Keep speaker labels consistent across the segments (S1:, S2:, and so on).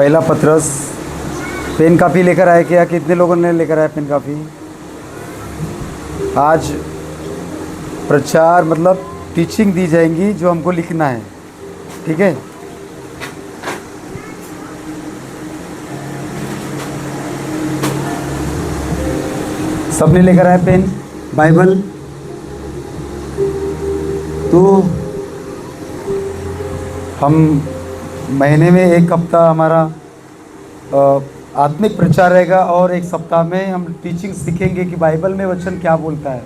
S1: पहला पत्रस। पेन काफ़ी लेकर आए क्या? कितने लोगों ने लेकर आए पेन काफ़ी? आज प्रचार मतलब टीचिंग दी जाएंगी जो हमको लिखना है, ठीक है? सबने लेकर आए पेन, बाइबल। तो हम महीने में एक हफ्ता हमारा आत्मिक प्रचार रहेगा और एक सप्ताह में हम टीचिंग सीखेंगे कि बाइबल में वचन क्या बोलता है,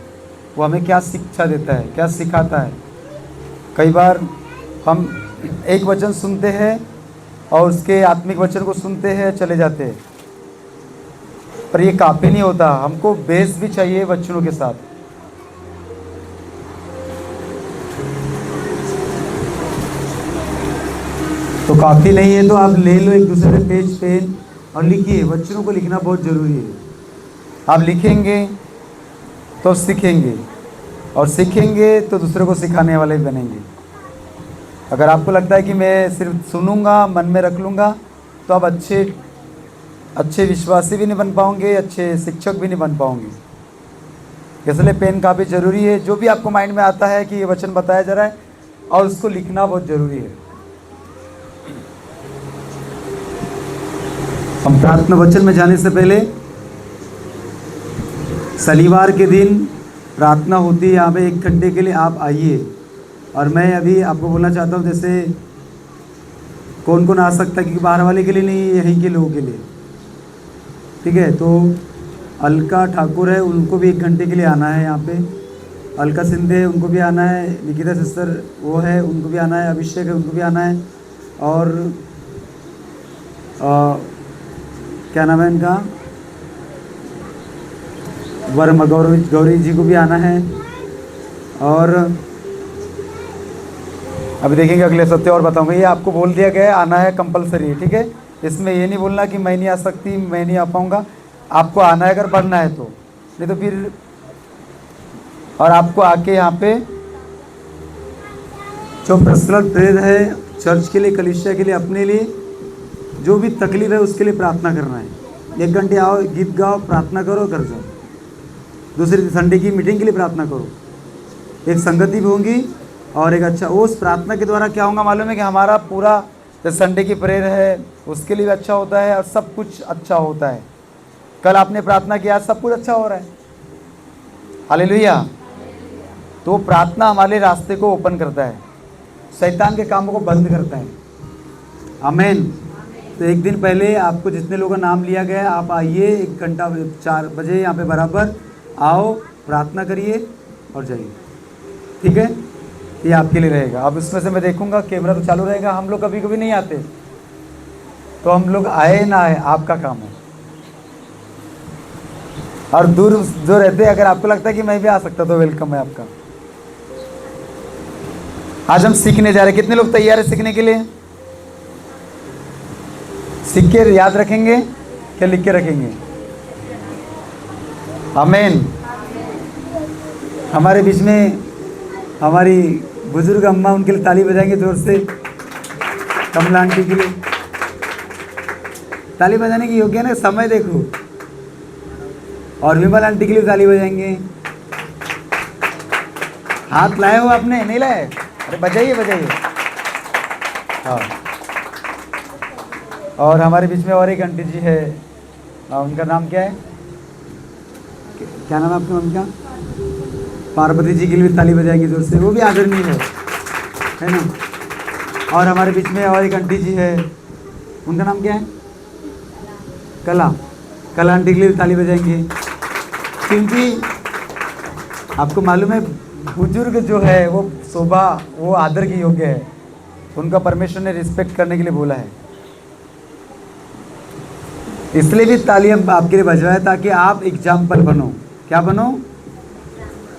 S1: वो हमें क्या शिक्षा देता है, क्या सिखाता है। कई बार हम एक वचन सुनते हैं और उसके आत्मिक वचन को सुनते हैं, चले जाते हैं, पर ये काफ़ी नहीं होता। हमको बेस भी चाहिए वचनों के साथ। तो काफ़ी नहीं है तो आप ले लो एक दूसरे पेज पेन और लिखिए। वचनों को लिखना बहुत ज़रूरी है। आप लिखेंगे तो सीखेंगे, और सीखेंगे तो दूसरों को सिखाने वाले भी बनेंगे। अगर आपको लगता है कि मैं सिर्फ सुनूंगा, मन में रख लूँगा, तो आप अच्छे विश्वासी भी नहीं बन पाओगे, अच्छे शिक्षक भी नहीं बन पाओगे। इसलिए पेन काफ़ी ज़रूरी है। जो भी आपको माइंड में आता है कि ये वचन बताया जा रहा है, और उसको लिखना बहुत ज़रूरी है। हम प्रार्थना वचन में जाने से पहले शनिवार के दिन प्रार्थना होती है यहाँ पे 1 घंटे के लिए, आप आइए। और मैं अभी आपको बोलना चाहता हूँ, जैसे कौन कौन आ सकता है, क्योंकि बाहर वाले के लिए नहीं, यहीं के लोगों के लिए, ठीक है? तो अलका ठाकुर है, उनको भी 1 घंटे के लिए आना है यहाँ पे। अलका सिंधे, उनको भी आना है। निकिता सिस्टर वो है, उनको भी आना है। अभिषेक है, उनको भी आना है। और क्या नाम है इनका, वर्मा गौरी जी को भी आना है। और अभी देखेंगे अगले सप्ताह और बताऊंगा। ये आपको बोल दिया गया है, आना है कंपलसरी है, ठीक है? इसमें ये नहीं बोलना कि मैं नहीं आ सकती, मैं नहीं आ पाऊंगा। आपको आना है अगर पढ़ना है तो, नहीं तो फिर। और आपको आके यहाँ पे जो पर्सनल प्रेयर है चर्च के लिए, कलीसिया के लिए, अपने लिए जो भी तकलीफ है उसके लिए प्रार्थना करना है। 1 घंटे आओ, गीत गाओ, प्रार्थना करो, घर जाओ। दूसरी संडे की मीटिंग के लिए प्रार्थना करो। एक संगति भी होंगी और एक अच्छा, उस प्रार्थना के द्वारा क्या होगा मालूम है कि हमारा पूरा संडे की प्रेयर है उसके लिए भी अच्छा होता है, और सब कुछ अच्छा होता है। कल आपने प्रार्थना किया, सब कुछ अच्छा हो रहा है। हालेलुया। तो प्रार्थना हमारे रास्ते को ओपन करता है, शैतान के कामों को बंद करता है। आमीन। तो 1 दिन पहले आपको जितने लोगों का नाम लिया गया है, आप आइए 1 घंटा 4 बजे यहाँ पे बराबर आओ, प्रार्थना करिए और जाइए, ठीक है? ये आपके लिए रहेगा। अब इसमें से मैं देखूंगा, कैमरा तो चालू रहेगा। हम लोग कभी कभी नहीं आते, तो हम लोग आए ना आए, आपका काम है। और दूर जो रहते, अगर आपको लगता है कि मैं भी आ सकता, तो वेलकम है आपका। आज हम सीखने जा रहे हैं। कितने लोग तैयार है सीखने के लिए? सीख के याद रखेंगे क्या लिख के रखेंगे? आमीन। हमारे बीच में हमारी बुजुर्ग अम्मा, उनके लिए ताली बजाएंगे जोर से। कमला आंटी के लिए ताली बजाने की योग्य है ना, समय देखो। और विमल आंटी के लिए ताली बजाएंगे। हाथ लाए हो आपने? नहीं लाए? अरे बजाइए बजाइए। हाँ। और हमारे बीच में और एक आंटी जी है, उनका नाम क्या है? क्या नाम है आपके मम्मी का? पार्वती जी के लिए ताली बजाएंगे जोर से, वो भी आदरणीय है ना? और हमारे बीच में और एक आंटी जी है, उनका नाम क्या है? कला आंटी के लिए ताली बजाएंगे, क्योंकि आपको मालूम है बुजुर्ग जो है वो शोभा, वो आदर की योग्य है। उनका परमेश्वर ने रिस्पेक्ट करने के लिए बोला है, इसलिए भी ताली हम आपके लिए बजवाए, ताकि आप एग्जाम्पल बनो। क्या बनो?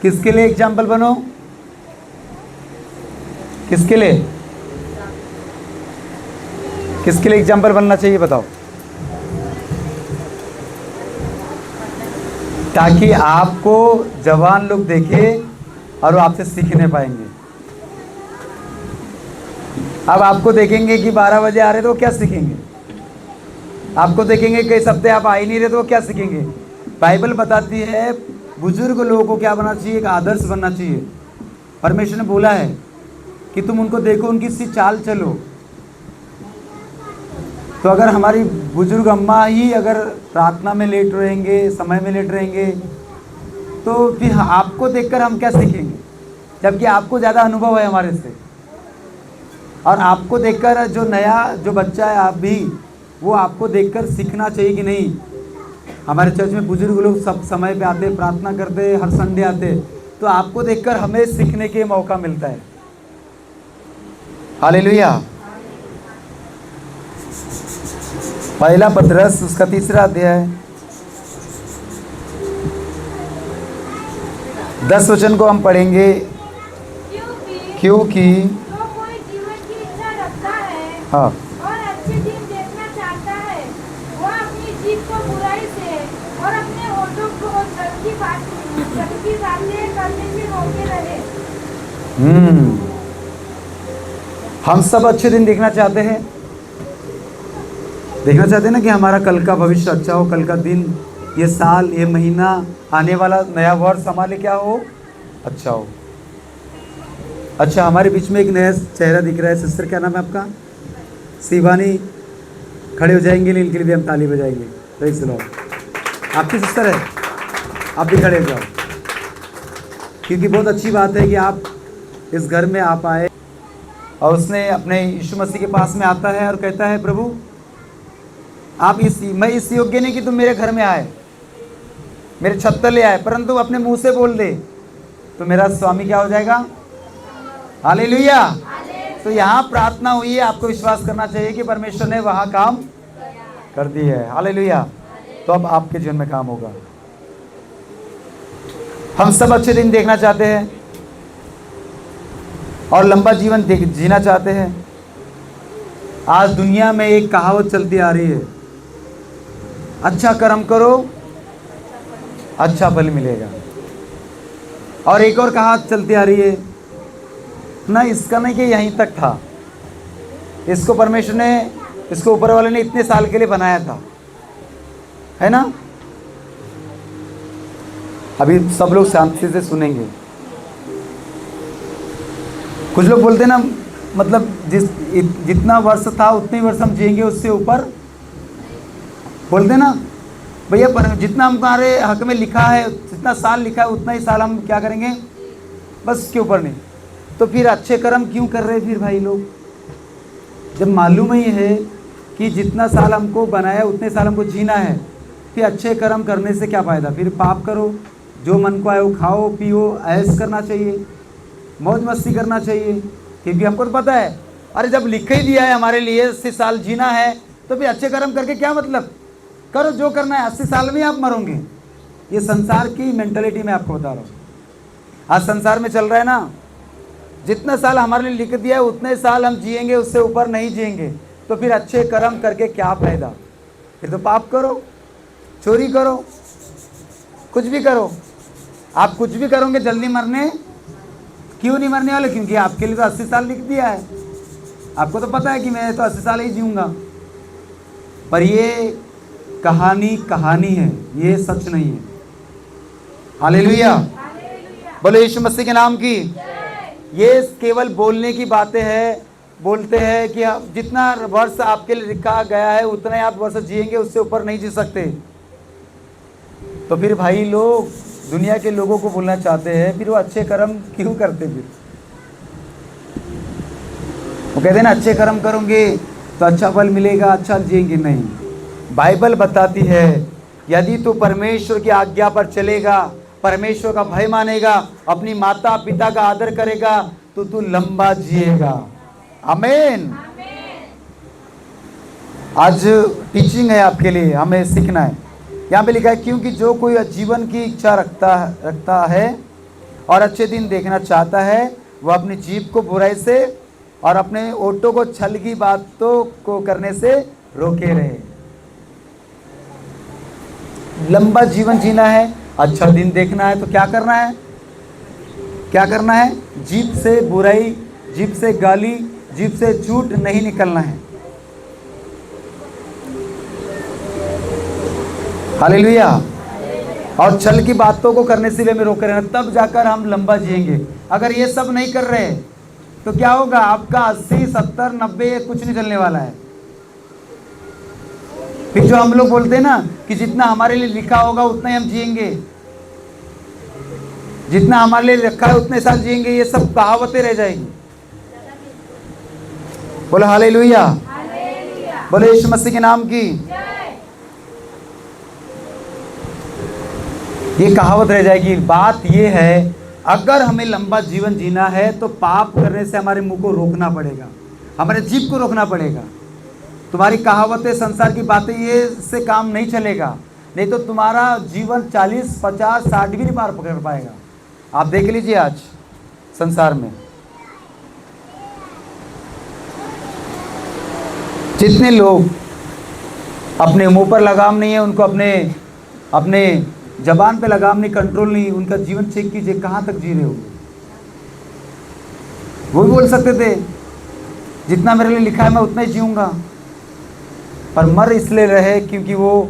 S1: किसके लिए एग्जाम्पल बनो? किसके लिए? किसके लिए एग्जाम्पल बनना चाहिए बताओ? ताकि आपको जवान लोग देखे और वो आपसे सीखने पाएंगे। अब आपको देखेंगे कि 12 बजे आ रहे तो क्या सीखेंगे? आपको देखेंगे कई हफ्ते आप आ ही नहीं रहे तो वो क्या सीखेंगे। बाइबल बताती है बुजुर्ग लोगों को क्या बनना चाहिए, एक आदर्श बनना चाहिए। परमेश्वर ने बोला है कि तुम उनको देखो, उनकी सी चाल चलो। तो अगर हमारी बुजुर्ग अम्मा ही अगर प्रार्थना में लेट रहेंगे, समय में लेट रहेंगे, तो फिर आपको देखकर हम क्या सीखेंगे, जबकि आपको ज़्यादा अनुभव है हमारे से। और आपको देखकर जो बच्चा है आप भी, वो आपको देखकर सीखना चाहिए कि नहीं। हमारे चर्च में बुजुर्ग लोग सब समय पे आते, प्रार्थना करते, हर संडे आते, तो आपको देखकर हमें सीखने के मौका मिलता है। हालेलुया। पहला पतरस उसका 3रा अध्याय 10 वचन को हम पढ़ेंगे। क्योंकि
S2: जो कोई जीवन की इच्छा रखता है
S1: हाँ
S2: और अच्छे दिन देखना चाहता है, वह अपनी जीभ को बुराई से और अपने होठों को छल की बातें करने से रोके रहे।
S1: हम सब अच्छे दिन देखना चाहते हैं ना कि हमारा कल का भविष्य अच्छा हो, कल का दिन, ये साल, ये महीना, आने वाला नया वर्ष हमारे क्या हो, अच्छा हो। अच्छा, हमारे बीच में एक नया चेहरा दिख रहा है। सिस्टर क्या नाम है आपका? शिवानी। खड़े हो जाएंगे, इनके लिए भी हम ताली बजाएंगे। Praise the Lord. आपकी सिस्टर है, आप भी खड़े हो जाओ, क्योंकि बहुत अच्छी बात है कि आप इस घर में आप आए। और उसने अपने यीशु मसीह के पास में आता है और कहता है, प्रभु आप मैं इस योग्य नहीं कि तुम मेरे घर में आए, मेरे छत तले आए, परंतु अपने मुंह से बोल दे तो मेरा स्वामी क्या हो जाएगा। हालेलुया। तो यहाँ प्रार्थना हुई है, आपको विश्वास करना चाहिए कि परमेश्वर ने वहाँ काम कर दी है। हालेलुया। तो अब आपके जीवन में काम होगा। हम सब अच्छे दिन देखना चाहते हैं और लंबा जीवन जीना चाहते हैं। आज दुनिया में एक कहावत चलती आ रही है, अच्छा कर्म करो अच्छा फल मिलेगा। और एक और कहावत चलती आ रही है ना, इसका नहीं कि यहीं तक था, इसको परमेश्वर ने, इसको ऊपर वाले ने इतने साल के लिए बनाया था, है ना। अभी सब लोग शांति से सुनेंगे। कुछ लोग बोलते ना, मतलब जितना वर्ष था उतने वर्ष हम जिएंगे, उससे ऊपर बोलते ना भैया, पर जितना हमारे हक में लिखा है, जितना साल लिखा है उतना ही साल हम क्या करेंगे, बस उसके ऊपर नहीं। तो फिर अच्छे कर्म क्यों कर रहे फिर भाई लोग, जब मालूम ही है कि जितना साल हमको बनाया उतने साल हमको जीना है, फिर अच्छे कर्म करने से क्या फ़ायदा। फिर पाप करो, जो मन को आए वो खाओ पियो, ऐश करना चाहिए, मौज मस्ती करना चाहिए, क्योंकि हमको तो पता है, अरे जब लिख ही दिया है हमारे लिए 80 साल जीना है, तो फिर अच्छे कर्म करके क्या मतलब। करो जो करना है, 80 साल में आप मरोगे। ये संसार की मेंटालिटी मैं आपको बता रहा हूँ। आज संसार में चल रहा है ना, जितना साल हमारे लिए लिख दिया है उतने साल हम जिएंगे, उससे ऊपर नहीं जिएंगे। तो फिर अच्छे कर्म करके क्या फ़ायदा। फिर तो पाप करो, चोरी करो, कुछ भी करो। आप कुछ भी करोगे जल्दी मरने क्यों नहीं मरने वाले, क्योंकि आपके लिए तो 80 साल लिख दिया है। आपको तो पता है कि मैं तो 80 साल ही जीऊँगा, पर ये कहानी है, ये सच नहीं है। हालेलुया। बोलो यीशु मसीह के नाम की। ये केवल बोलने की बातें हैं। बोलते हैं कि जितना वर्ष आपके लिए लिखा गया है उतना ही आप वर्ष जिएंगे, उससे ऊपर नहीं जी सकते। तो फिर भाई लोग दुनिया के लोगों को बोलना चाहते हैं, फिर वो अच्छे कर्म क्यों करते। फिर वो कहते हैं ना, अच्छे कर्म करोगे तो अच्छा फल मिलेगा, अच्छा जिएंगे। नहीं, बाइबल बताती है यदि तू परमेश्वर की आज्ञा पर चलेगा, परमेश्वर का भय मानेगा, अपनी माता पिता का आदर करेगा, तो तू लंबा जिएगा। आमीन। आज टीचिंग है आपके लिए, हमें सीखना है। यहाँ पे लिखा है, क्योंकि जो कोई जीवन की इच्छा रखता है और अच्छे दिन देखना चाहता है, वह अपनी जीभ को बुराई से और अपने ओठों को छल की बातों को करने से रोके रहे। लंबा जीवन जीना है, अच्छा दिन देखना है, तो क्या करना है, क्या करना है। जीभ से बुराई, जीभ से गाली, जीभ से झूठ नहीं निकलना है। हालेलुया। और छल की बातों को करने से भी हमें रोके रहना, तब जाकर हम लंबा जिएंगे। अगर ये सब नहीं कर रहे तो क्या होगा? आपका 80, 70, 90 कुछ नहीं चलने वाला है। फिर जो हम लोग बोलते हैं ना कि जितना हमारे लिए लिखा होगा उतना ही हम जिएंगे, जितना हमारे लिए लिखा है उतने साल जिएंगे, ये सब कहावतें रह जाएगी। बोलो हालेलुया, बोलो यीशु मसीह के नाम की। ये कहावत रह जाएगी। बात ये है, अगर हमें लंबा जीवन जीना है तो पाप करने से हमारे मुंह को रोकना पड़ेगा, हमारे जीभ को रोकना पड़ेगा। तुम्हारी कहावतें, संसार की बातें, ये से काम नहीं चलेगा। नहीं तो तुम्हारा जीवन 40, 50, 60 भी नहीं पार कर पाएगा। आप देख लीजिए आज संसार में जितने लोग अपने मुंह पर लगाम नहीं है, उनको अपने जबान पे लगाम नहीं, कंट्रोल नहीं, उनका जीवन चेक कीजिए कहाँ तक जी रहे होंगे। वो भी बोल सकते थे जितना मेरे लिए लिखा है मैं उतना ही जीऊंगा, पर मर इसलिए रहे क्योंकि वो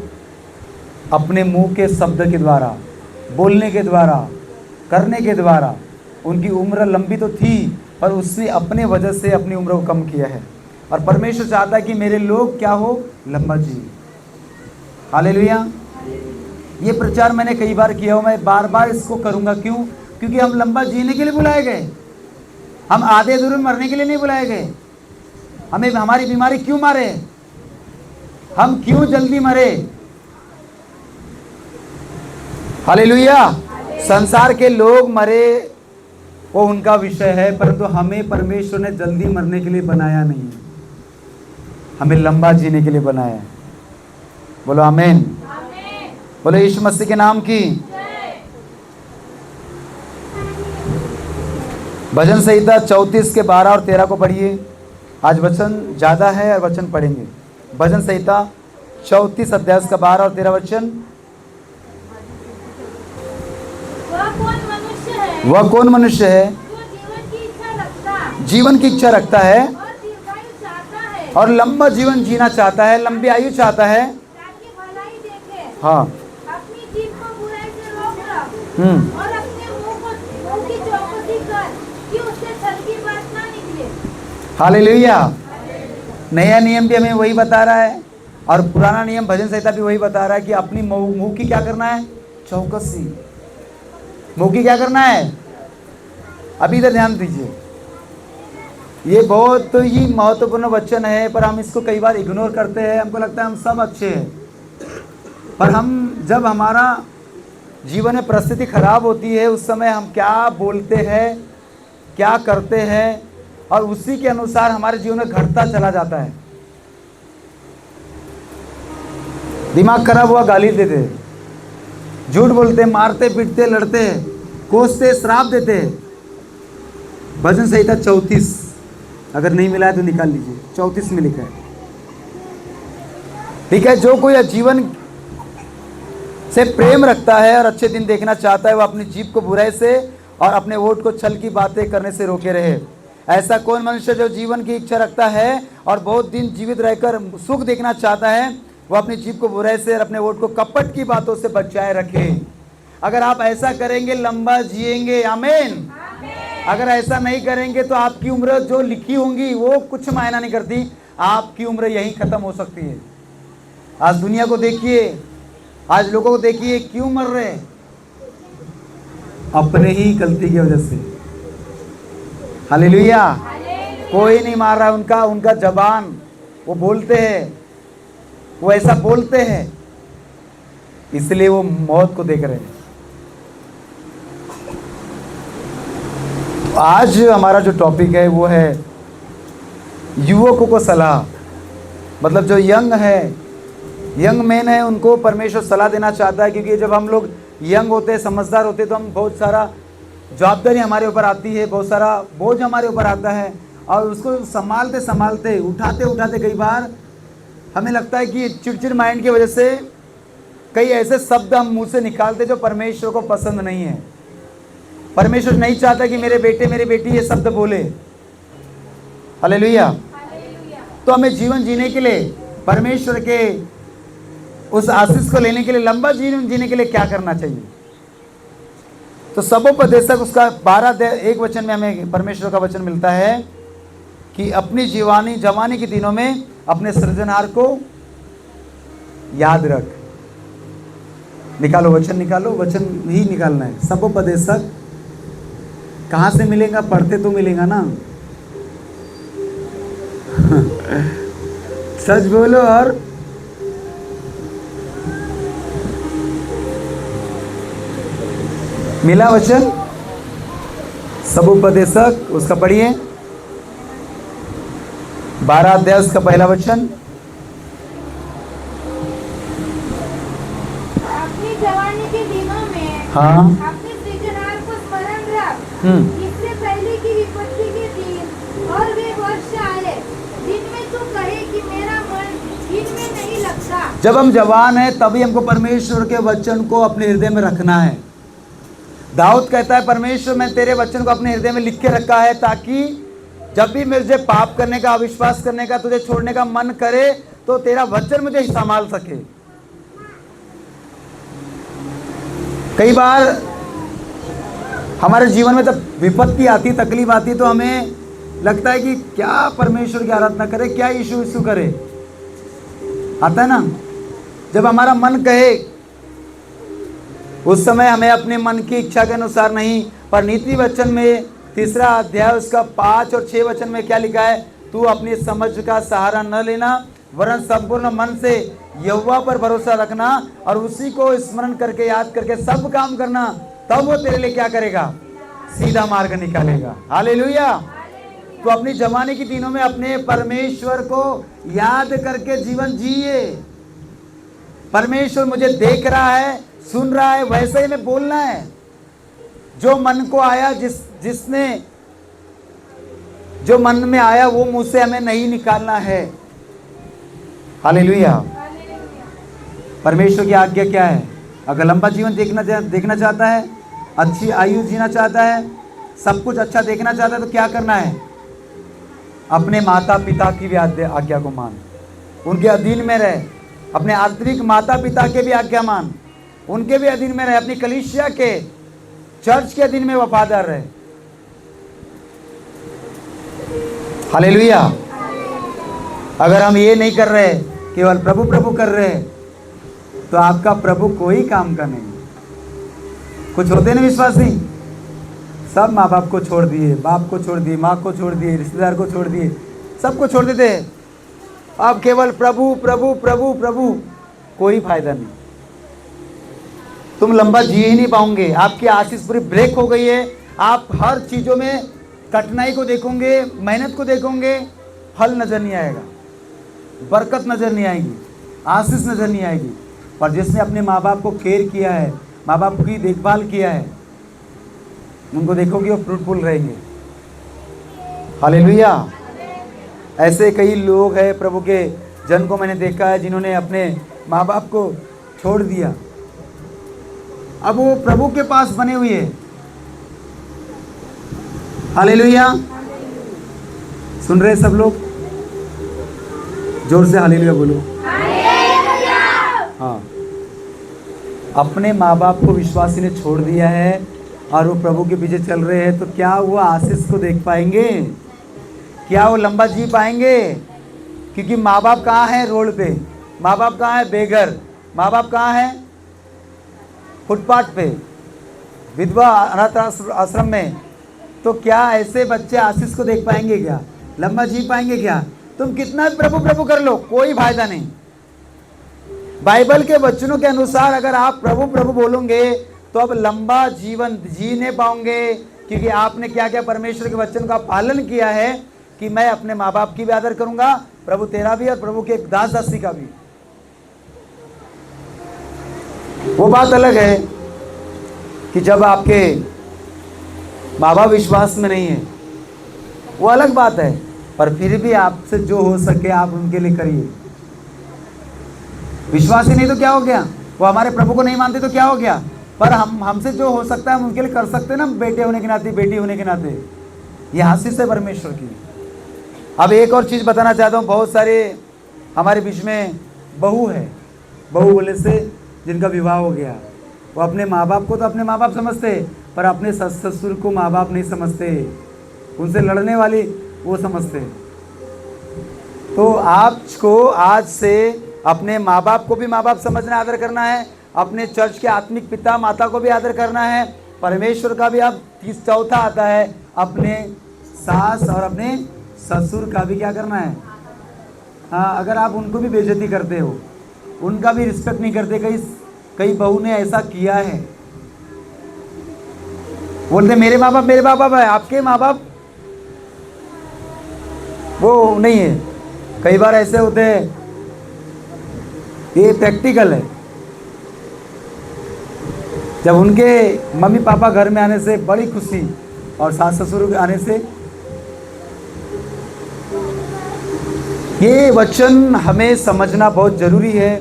S1: अपने मुंह के शब्द के द्वारा, बोलने के द्वारा, करने के द्वारा, उनकी उम्र लंबी तो थी पर उसने अपने वजह से अपनी उम्र को कम किया है। और परमेश्वर चाहता है कि मेरे लोग क्या हो? लंबा जिए। हालेलुया। ये प्रचार मैंने कई बार किया हो, मैं बार बार इसको करूंगा। क्यों? क्योंकि हम लंबा जीने के लिए बुलाए गए, हम आधे अधूरे मरने के लिए नहीं बुलाए गए। हमें हमारी बीमारी क्यों मारे? हम क्यों जल्दी मरे? हालेलुया। संसार के लोग मरे वो उनका विषय है, परंतु हमें परमेश्वर ने जल्दी मरने के लिए बनाया नहीं है, हमें लंबा जीने के लिए बनाया है। बोलो आमीन, बोलो यीशु मसीह के नाम की। भजन संहिता 34 के 12 और 13 को पढ़िए। आज वचन ज़्यादा है और वचन पढ़ेंगे। भजन संहिता 34 अध्याय का 12 और 13 वचन। वह कौन मनुष्य है जीवन की इच्छा रखता है और लंबा जीवन जीना चाहता है, लंबी आयु चाहता है। हाँ,
S2: अपनी जीभ को बुराई से रोक रख और अपने मुंह की चौकसी कर कि उससे छल की बात ना निकले।
S1: हालेलुया। नया नियम भी हमें वही बता रहा है और पुराना नियम भजन संहिता भी वही बता रहा है कि अपनी मुंह की क्या करना है? चौकसी। मुंह की क्या करना है? अभी इधर ध्यान दीजिए, ये बहुत ही महत्वपूर्ण वचन है, पर हम इसको कई बार इग्नोर करते हैं। हमको लगता है हम सब अच्छे हैं, पर हम जब हमारा जीवन में परिस्थिति खराब होती है उस समय हम क्या बोलते हैं, क्या करते हैं, और उसी के अनुसार हमारे जीवन में घटता चला जाता है। दिमाग खराब हुआ गाली देते, झूठ बोलते, मारते पीटते, लड़ते, कोसते, श्राप देते। भजन संहिता 34, अगर नहीं मिला है तो निकाल लीजिए, 34 में लिखा है। ठीक है, जो कोई जीवन से प्रेम रखता है और अच्छे दिन देखना चाहता है, वो अपनी जीभ को बुराई से और अपने होठ को छल की बातें करने से रोके रहे। ऐसा कौन मनुष्य जो जीवन की इच्छा रखता है और बहुत दिन जीवित रहकर सुख देखना चाहता है, वो अपनी जीभ को बुराई से और अपने होठ को कपट की बातों से बचाए रखे। अगर आप ऐसा करेंगे लंबा जिएंगे। आमीन। अगर ऐसा नहीं करेंगे तो आपकी उम्र जो लिखी होंगी वो कुछ मायना नहीं करती, आपकी उम्र यहीं खत्म हो सकती है। आज दुनिया को देखिए, आज लोगों को देखिए, क्यों मर रहे? अपने ही गलती की वजह से। हालेलुया। कोई नहीं मार रहा, उनका जबान, वो बोलते हैं, वो ऐसा बोलते हैं, इसलिए वो मौत को देख रहे हैं। आज हमारा जो टॉपिक है वो है युवकों को सलाह। मतलब जो यंग मैन है उनको परमेश्वर सलाह देना चाहता है, क्योंकि जब हम लोग यंग होते हैं, समझदार होते हैं, तो हम बहुत सारा जवाबदारी हमारे ऊपर आती है, बहुत सारा बोझ हमारे ऊपर आता है, और उसको संभालते संभालते, उठाते उठाते कई बार हमें लगता है कि चिड़चिड़ माइंड की वजह से कई ऐसे शब्द हम मुंह से निकालते जो परमेश्वर को पसंद नहीं है। परमेश्वर नहीं चाहता कि मेरे बेटे मेरी बेटी ये शब्द बोले। हालेलुया। तो हमें जीवन जीने के लिए परमेश्वर के उस आशीष को लेने के लिए, लंबा जीवन जीने के लिए क्या करना चाहिए? तो सबोपदेशक उसका 12 वचन में हमें परमेश्वर का वचन मिलता है कि अपनी जवानी के दिनों में अपने सृजनहार को याद रख। निकालो वचन, निकालो वचन ही निकालना है। सबोपदेशक कहाँ से मिलेगा? पढ़ते तो मिलेगा ना। सच बोलो। और मिला वचन सबोपदेशक, उसका पढ़िए 12 अध्याय उसका पहला वचन।
S2: अपनी जवानी के दिनों में
S1: हाँ।
S2: अपने सृजनहार को स्मरण रख, इससे पहले की विपत्ति के दिन और वे वर्ष आए जिनमें तू कहे कि मेरा मन इनमें नहीं लगता।
S1: जब हम जवान हैं तभी हमको परमेश्वर के वचन को अपने हृदय में रखना है। दाऊद कहता है, परमेश्वर मैं तेरे वचन को अपने हृदय में लिख के रखा है ताकि जब भी मुझे पाप करने का, अविश्वास करने का, तुझे छोड़ने का मन करे तो तेरा वचन मुझे संभाल सके। कई बार हमारे जीवन में जब विपत्ति आती, तकलीफ आती, तो हमें लगता है कि क्या परमेश्वर की आराधना करे, क्या यीशु करे। आता है ना, जब हमारा मन कहे, उस समय हमें अपने मन की इच्छा के अनुसार नहीं, पर नीति वचन में 3 अध्याय उसका 5 और 6 वचन में क्या लिखा है? तू अपनी समझ का सहारा न लेना, वरन संपूर्ण मन से यहोवा पर भरोसा रखना और उसी को स्मरण करके, याद करके सब काम करना, तब वो तेरे लिए क्या करेगा? सीधा मार्ग निकालेगा। हालेलुया। तो अपनी जवानी के दिनों में अपने परमेश्वर को याद करके जीवन जिए। परमेश्वर मुझे देख रहा है, सुन रहा है, वैसे ही में बोलना है। जो मन को आया, जिसने जो मन में आया वो मुंह से हमें नहीं निकालना है। हालेलुया। परमेश्वर की आज्ञा क्या है? अगर लंबा जीवन देखना चाहता है, अच्छी आयु जीना चाहता है, सब कुछ अच्छा देखना चाहता है, तो क्या करना है? अपने माता पिता की भी आज्ञा को मान, उनके अधीन में रहे। अपने आंतरिक माता पिता के भी आज्ञा मान, उनके भी अधीन में रहे। अपनी कलीसिया के, चर्च के अधीन में वफादार रहे। हालेलुया। अगर हम ये नहीं कर रहे, केवल प्रभु प्रभु कर रहे, तो आपका प्रभु कोई काम का नहीं। कुछ होते ना विश्वासी, सब माँ बाप को छोड़ दिए, बाप को छोड़ दिए, माँ को छोड़ दिए, रिश्तेदार को छोड़ दिए, सबको छोड़ देते। अब केवल प्रभु प्रभु प्रभु प्रभु, कोई फायदा नहीं। तुम लंबा जी ही नहीं पाओगे। आपकी आशीष पूरी ब्रेक हो गई है। आप हर चीज़ों में कठिनाई को देखोगे, मेहनत को देखोगे, फल नजर नहीं आएगा, बरकत नजर नहीं आएगी, आशीष नजर नहीं आएगी। पर जिसने अपने माँ बाप को केयर किया है, माँ बाप की देखभाल किया है, उनको देखोगे वो फ्रूटफुल रहेंगे। हालेलुया। ऐसे कई लोग हैं प्रभु के जन को मैंने देखा है, जिन्होंने अपने माँ बाप को छोड़ दिया, अब वो प्रभु के पास बने हुए हैं। हालेलुया। सुन रहे सब लोग? जोर से हालेलुया बोलो। हाँ, अपने माँ बाप को विश्वासी ने छोड़ दिया है और वो प्रभु के पीछे चल रहे हैं, तो क्या वो आशीष को देख पाएंगे? क्या वो लंबा जी पाएंगे? क्योंकि माँ बाप कहाँ है? रोड पे। माँ बाप कहाँ है? बेघर। माँ बाप कहाँ है? फुटपाथ पे, विधवा अनाथ आश्रम में। तो क्या ऐसे बच्चे आशीष को देख पाएंगे? क्या लंबा जी पाएंगे? क्या तुम कितना प्रभु प्रभु कर लो, कोई फायदा नहीं। बाइबल के वचनों के अनुसार अगर आप प्रभु प्रभु बोलोगे तो अब लंबा जीवन जी नहीं पाओगे, क्योंकि आपने क्या क्या परमेश्वर के वचन का पालन किया है कि मैं अपने माँ बाप की भी आदर करूंगा, प्रभु तेरा भी और प्रभु के दास दासी का भी। वो बात अलग है कि जब आपके माँ बाप विश्वास में नहीं है, वो अलग बात है। पर फिर भी आपसे जो हो सके आप उनके लिए करिए। विश्वास ही नहीं तो क्या हो गया? वो हमारे प्रभु को नहीं मानते तो क्या हो गया? पर हमसे जो हो सकता है हम उनके लिए कर सकते हैं ना, बेटे होने के नाते, बेटी होने के नाते। ये आशीष है परमेश्वर की। अब एक और चीज़ बताना चाहता हूँ, बहुत सारे हमारे बीच में बहू है, बहू बोले से जिनका विवाह हो गया, वो अपने माँ बाप को तो अपने माँ बाप समझते, पर अपने सस ससुर को माँ बाप नहीं समझते, उनसे लड़ने वाली वो समझते। तो आपको आज से अपने माँ बाप को भी माँ बाप समझना, आदर करना है, अपने चर्च के आत्मिक पिता माता को भी आदर करना है, परमेश्वर का भी। अब चौथा आता है अपने सास और अपने ससुर का भी क्या करना है। हाँ, अगर आप उनको भी बेइज्जती करते हो, उनका भी रिस्पेक्ट नहीं करते, कई बहू ने ऐसा किया है, बोलते मेरे माँ बाप है, आपके माँ बाप वो नहीं है। कई बार ऐसे होते हैं, ये प्रैक्टिकल है। जब उनके मम्मी पापा घर में आने से बड़ी खुशी और सास ससुर आने से, ये वचन हमें समझना बहुत जरूरी है।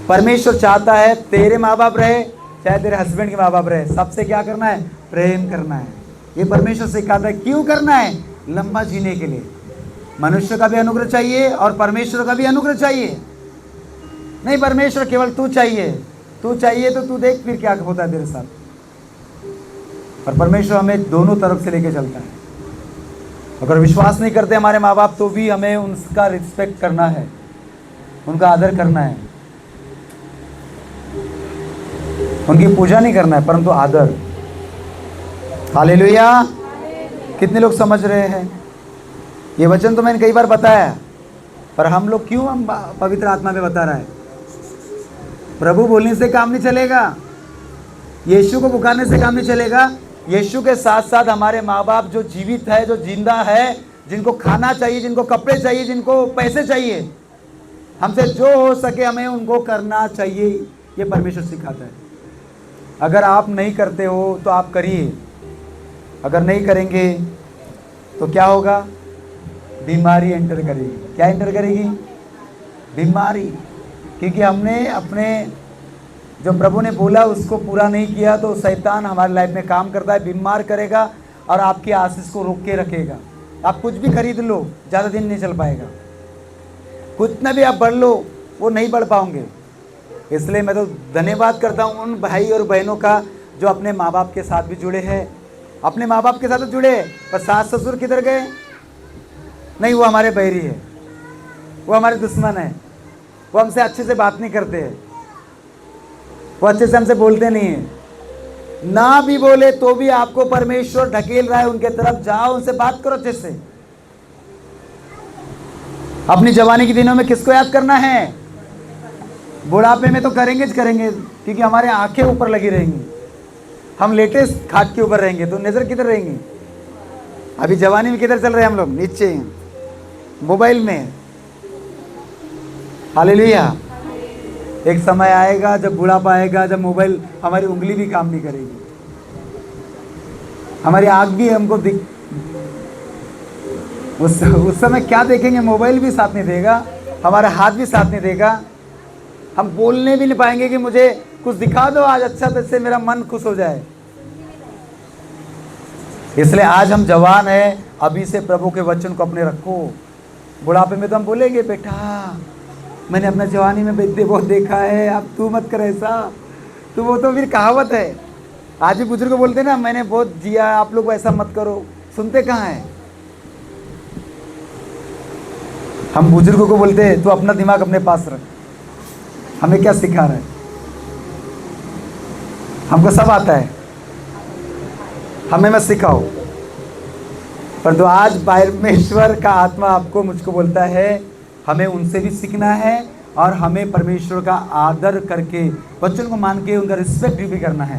S1: परमेश्वर चाहता है तेरे माँ बाप रहे चाहे तेरे हस्बैंड के माँ बाप रहे, सबसे क्या करना है, प्रेम करना है। ये परमेश्वर सिखाता है। क्यों करना है, लंबा जीने के लिए। मनुष्य का भी अनुग्रह चाहिए और परमेश्वर का भी अनुग्रह चाहिए। नहीं, परमेश्वर केवल तू चाहिए तो तू देख फिर क्या होता है तेरे साथ। पर परमेश्वर हमें दोनों तरफ से लेके चलता है। अगर विश्वास नहीं करते हमारे माँ बाप तो भी हमें उनका रिस्पेक्ट करना है, उनका आदर करना है, उनकी पूजा नहीं करना है परंतु आदर। हालेलुया। कितने लोग समझ रहे हैं? ये वचन तो मैंने कई बार बताया, पर हम लोग क्यों हम पवित्र आत्मा में बता रहा है। प्रभु बोलने से काम नहीं चलेगा, यीशु को पुकारने से काम नहीं चलेगा। यीशु के साथ साथ हमारे माँ बाप जो जीवित है, जो जिंदा है, जिनको खाना चाहिए, जिनको कपड़े चाहिए, जिनको पैसे चाहिए, हमसे जो हो सके हमें उनको करना चाहिए। ये परमेश्वर सिखाता है। अगर आप नहीं करते हो तो आप करिए, अगर नहीं करेंगे तो क्या होगा, बीमारी एंटर करेगी। क्या एंटर करेगी, बीमारी। क्योंकि हमने अपने जो प्रभु ने बोला उसको पूरा नहीं किया, तो शैतान हमारी लाइफ में काम करता है, बीमार करेगा और आपकी आशीष को रोक के रखेगा। आप कुछ भी खरीद लो, ज़्यादा दिन नहीं चल पाएगा। कितना भी आप बढ़ लो, वो नहीं बढ़ पाओगे। इसलिए मैं तो धन्यवाद करता हूँ उन भाई और बहनों का जो अपने माँ बाप के साथ भी जुड़े हैं। अपने माँ बाप के साथ तो जुड़े, पर सास ससुर किधर गए? नहीं, वो हमारे बैरी है, वो हमारे दुश्मन है, वो हमसे अच्छे से बात नहीं करते हैं, वो अच्छे से हमसे बोलते नहीं है। ना भी बोले तो भी आपको परमेश्वर ढकेल रहा है उनके तरफ, जाओ उनसे बात करो अच्छे से। अपनी जवानी के दिनों में किसको याद करना है? बुढ़ापे में तो करेंगे क्योंकि हमारे आंखें ऊपर लगी रहेंगी, हम लेटेस्ट खाट के ऊपर रहेंगे, तो नजर किधर रहेंगी? अभी जवानी में किधर चल रहे हैं हम लोग? नीचे, मोबाइल में। हालेलुया। एक समय आएगा जब बुढ़ापा आएगा, जब मोबाइल, हमारी उंगली भी काम नहीं करेगी, हमारी आँख भी हमको उस समय क्या देखेंगे? मोबाइल भी साथ नहीं देगा, हमारा हाथ भी साथ नहीं देगा, हम बोलने भी नहीं पाएंगे कि मुझे कुछ दिखा दो आज अच्छा, तो इससे मेरा मन खुश हो जाए। इसलिए आज हम जवान हैं, अभी से प्रभु के वचन को अपने रखो। बुढ़ापे में तो हम बोलेंगे बेटा मैंने अपना जवानी में बहुत देखा है, अब तू मत कर ऐसा, तो वो तो फिर कहावत है। आज भी बुजुर्ग बोलते ना मैंने बहुत जिया, आप लोग ऐसा मत करो, सुनते कहाँ हैं? हम बुजुर्गों को बोलते हैं तू अपना दिमाग अपने पास रख। हमें क्या सिखा रहा है? हमको सब आता है, हमें मत सिखाओ। पर तो आज परमेश्वर का आत्मा आपको मुझको बोलता है हमें उनसे भी सीखना है और हमें परमेश्वर का आदर करके, वचन को मान के उनका रिस्पेक्ट भी करना है।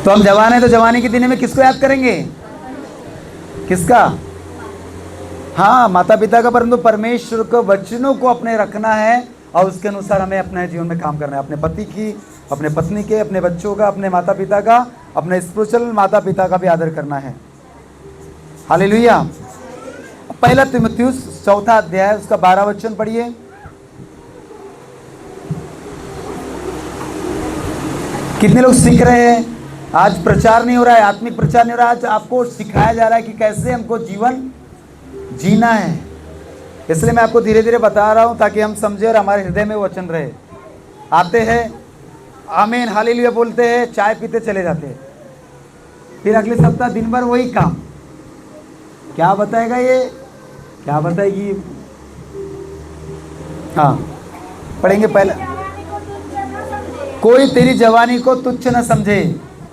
S1: तो हम जवान हैं तो जवानी के दिन में किसको याद करेंगे? किसका? हाँ, माता पिता का, परंतु परमेश्वर के वचनों को अपने रखना है और उसके अनुसार हमें अपने जीवन में काम करना है। अपने पति की, अपने पत्नी के, अपने बच्चों का, अपने माता पिता का, अपने स्पिरिचुअल माता पिता का भी आदर करना है। हालेलुया। पहला तीमुथियुस 4 अध्याय उसका 12 वचन पढ़िए। कितने लोग सीख रहे हैं? आज प्रचार नहीं हो रहा है, आत्मिक प्रचार नहीं हो रहा है, आज आपको सिखाया जा रहा है कि कैसे हमको जीवन जीना है। इसलिए मैं आपको धीरे धीरे बता रहा हूँ ताकि हम समझे और हमारे हृदय में वचन रहे। आते हैं, आमीन हालेलुया बोलते हैं, चाय पीते चले जाते हैं, फिर अगले सप्ताह दिन भर वही काम। क्या बताएगा ये, क्या बताएगी? हाँ पढ़ेंगे पहले।
S2: जवानी को तुच्छ न समझे,
S1: कोई तेरी जवानी को तुच्छ न समझे,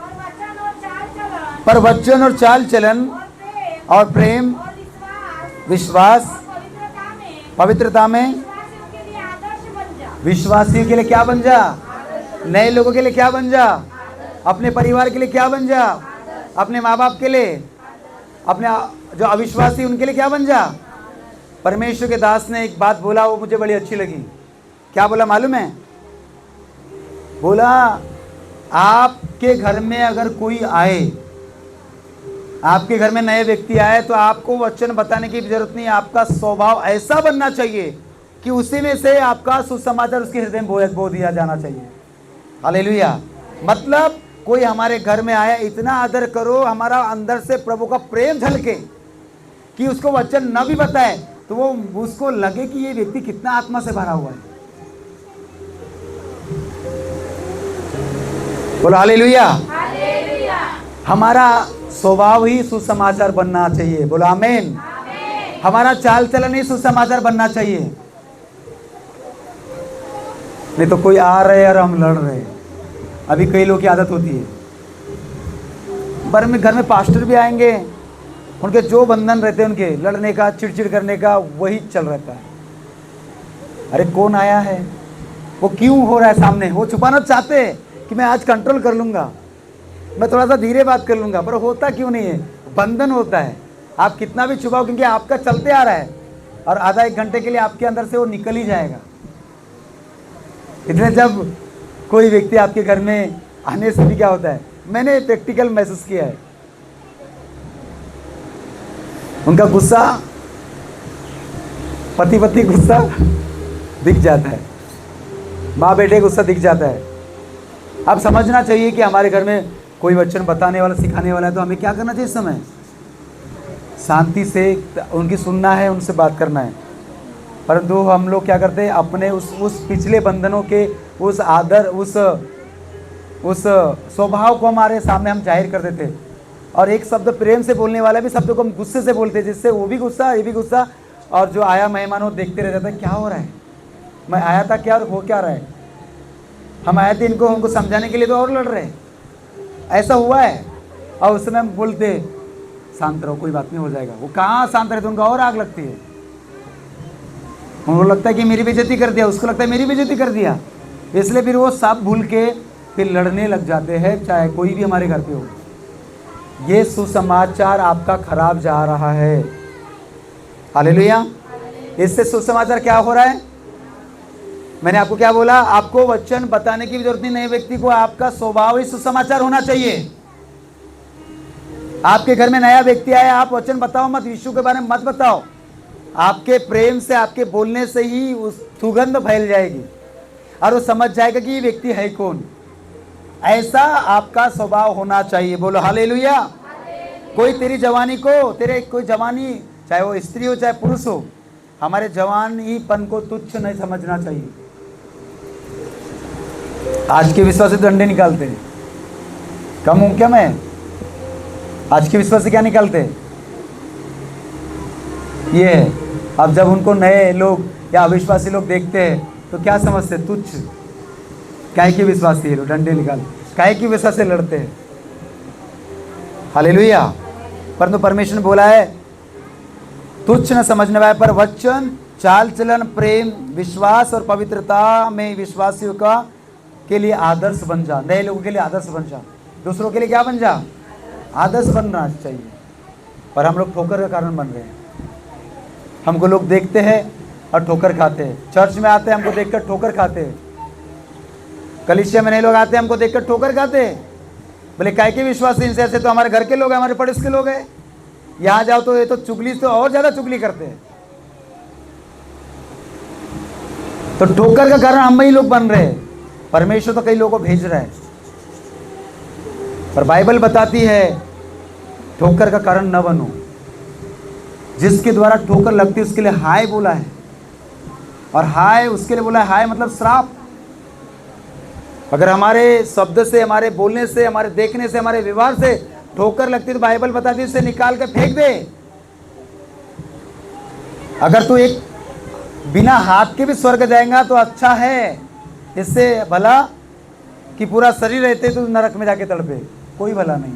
S2: पर वचन और चाल चलन
S1: पर वचन और चाल चलन
S2: और
S1: और प्रेम
S2: और
S1: विश्वास
S2: और
S1: पवित्रता में
S2: विश्वासियों के लिए आदर्श बन जा।
S1: विश्वासियों के लिए क्या बन जा? नए लोगों के लिए क्या बन जा? अपने परिवार के लिए क्या बन जा? अपने माँ बाप के लिए, अपने जो अविश्वासी उनके लिए क्या बन जा? परमेश्वर के दास ने एक बात बोला, वो मुझे बड़ी अच्छी लगी। क्या बोला मालूम है? बोला आपके घर में अगर कोई आए, आपके घर में नए व्यक्ति आए, तो आपको वचन बताने की जरूरत नहीं। आपका स्वभाव ऐसा बनना चाहिए कि उसी में से आपका सुसमाचार उसके हृदय में बो दिया जाना चाहिए। हालेलुया। मतलब कोई हमारे घर में आया, इतना आदर करो, हमारा अंदर से प्रभु का प्रेम झलके कि उसको वचन न भी बताए तो वो उसको लगे कि ये व्यक्ति कितना आत्मा से भरा हुआ है। बोलो हालेलुया।
S2: हालेलुया।
S1: हमारा स्वभाव ही सुसमाचार बनना चाहिए। बोलो आमीन। हमारा चाल चलन ही सुसमाचार बनना चाहिए। नहीं तो कोई आ रहे और हम लड़ रहे हैं। अभी कई लोगों की आदत होती है, पर में घर में पास्टर भी आएंगे, उनके जो बंधन रहते हैं उनके लड़ने का, चिड़चिड़ करने का, वही चल रहता है। अरे कौन आया है, वो क्यों हो रहा है सामने? वो छुपाना चाहते हैं कि मैं आज कंट्रोल कर लूंगा, मैं थोड़ा सा धीरे बात कर लूंगा, पर होता क्यों नहीं है? बंधन होता है। आप कितना भी छुपाओ, क्योंकि आपका चलते आ रहा है और आधा एक घंटे के लिए आपके अंदर से वो निकल ही जाएगा। इसलिए जब कोई व्यक्ति आपके घर में आने से भी क्या होता है, मैंने प्रैक्टिकल महसूस किया है, उनका गुस्सा, पति पत्नी गुस्सा दिख जाता है, माँ बेटे गुस्सा दिख जाता है। अब समझना चाहिए कि हमारे घर में कोई वचन बताने वाला, सिखाने वाला है, तो हमें क्या करना चाहिए? इस समय शांति से उनकी सुनना है, उनसे बात करना है। परंतु हम लोग क्या करते हैं, अपने उस पिछले बंधनों के, उस आदर, उस स्वभाव को हमारे सामने हम जाहिर कर देते। और एक शब्द प्रेम से बोलने वाला भी शब्द को हम गुस्से से बोलते हैं, जिससे वो भी गुस्सा, ये भी गुस्सा, और जो आया मेहमान वो देखते रह जाता है, क्या हो रहा है, मैं आया था क्या और हो क्या रहा है। हम आए थे इनको, हमको समझाने के लिए, तो और लड़ रहे हैं। ऐसा हुआ है। और उस समय हम बोलते शांत रहो, कोई बात नहीं, हो जाएगा। वो कहाँ शांत रहते, उनको और आग लगती है। उनको लगता है कि मेरी बेइज्जती कर दिया, उसको लगता है मेरी बेइज्जती कर दिया, इसलिए फिर वो सब भूल के फिर लड़ने लग जाते हैं, चाहे कोई भी हमारे घर पे हो। ये सुसमाचार आपका खराब जा रहा है। हालेलुया। इससे सुसमाचार क्या हो रहा है? मैंने आपको क्या बोला? आपको वचन बताने की जरूरत नहीं नए व्यक्ति को, आपका स्वभाव ही सुसमाचार होना चाहिए। आपके घर में नया व्यक्ति आया, आप वचन बताओ मत, यीशु के बारे में मत बताओ। आपके प्रेम से, आपके बोलने से ही उस सुगंध फैल जाएगी और वो समझ जाएगा कि ये व्यक्ति है कौन। ऐसा आपका स्वभाव होना चाहिए। बोलो हालेलुया। कोई तेरी जवानी को, तेरे कोई जवानी, चाहे वो स्त्री हो चाहे पुरुष हो, हमारे जवानीपन को तुच्छ नहीं समझना चाहिए। आज के विश्वासी डंडे निकालते हैं, कम हूं क्या मैं? आज के विश्वासी क्या निकालते हैं? ये है। अब जब उनको नए लोग या अविश्वासी लोग देखते हैं तो क्या समझते? तुच्छ। काय के विश्वासी है, डंडे निकाल, काय की विश्वास से लड़ते हैं। हालेलुया। परंतु परमेश्वर ने बोला है तुच्छ न समझने वाले, पर वचन, चाल चलन, प्रेम, विश्वास और पवित्रता में विश्वासियों का के लिए आदर्श बन जा। नए लोगों के लिए आदर्श बन जा, दूसरों के लिए क्या बन जा? आदर्श बनना चाहिए। पर हम लोग ठोकर का कारण बन रहे हैं। हमको लोग देखते हैं और ठोकर खाते हैं। चर्च में आते हैं, हमको देखकर ठोकर खाते हैं। कलीसिया में नए लोग आते हैं, हमको देखकर ठोकर खाते हैं। बोले काय के विश्वासी इनसे ऐसे, तो हमारे घर के लोग हैं, हमारे पड़ोस के लोग हैं। यहाँ जाओ तो ये तो चुगली, तो और ज्यादा चुगली करते हैं। तो ठोकर का कारण हम ही लोग बन रहे हैं। परमेश्वर तो कई लोगों को भेज रहा है, पर बाइबल बताती है ठोकर का कारण न बनो। जिसके द्वारा ठोकर लगती है उसके लिए हाय बोला है, और हाय उसके लिए बोला है, हाय मतलब श्राप। अगर हमारे शब्द से, हमारे बोलने से, हमारे देखने से, हमारे व्यवहार से ठोकर लगती है तो बाइबल बताती है उसे निकाल कर फेंक दे। अगर तू एक बिना हाथ के भी स्वर्ग जाएगा तो अच्छा है, इससे भला कि पूरा शरीर रहते तो नरक में जाके तड़पे, कोई भला नहीं।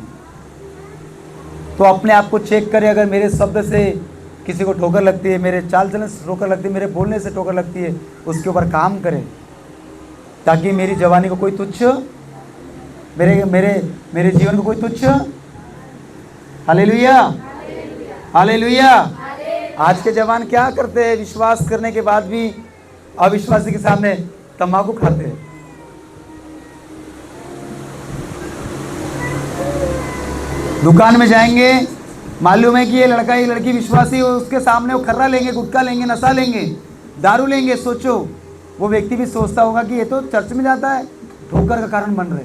S1: तो अपने आप को चेक करे, अगर मेरे शब्द से किसी को ठोकर लगती है, मेरे चाल चलन से ठोकर लगती है, मेरे बोलने से ठोकर लगती है, उसके ऊपर काम करे, ताकि मेरी जवानी को कोई तुच्छ, मेरे मेरे मेरे जीवन को कोई तुच्छ। Hallelujah, hallelujah. आज के जवान क्या करते हैं, विश्वास करने के बाद भी अविश्वासी के सामने तंबाकू खाते हैं। दुकान में जाएंगे, मालूम है कि ये लड़का ये लड़की विश्वासी हो, उसके सामने वो खर्रा लेंगे, गुटखा लेंगे, नशा लेंगे, दारू लेंगे। सोचो वो व्यक्ति भी सोचता होगा कि ये तो चर्च में जाता है, ठोकर का कारण बन रहे,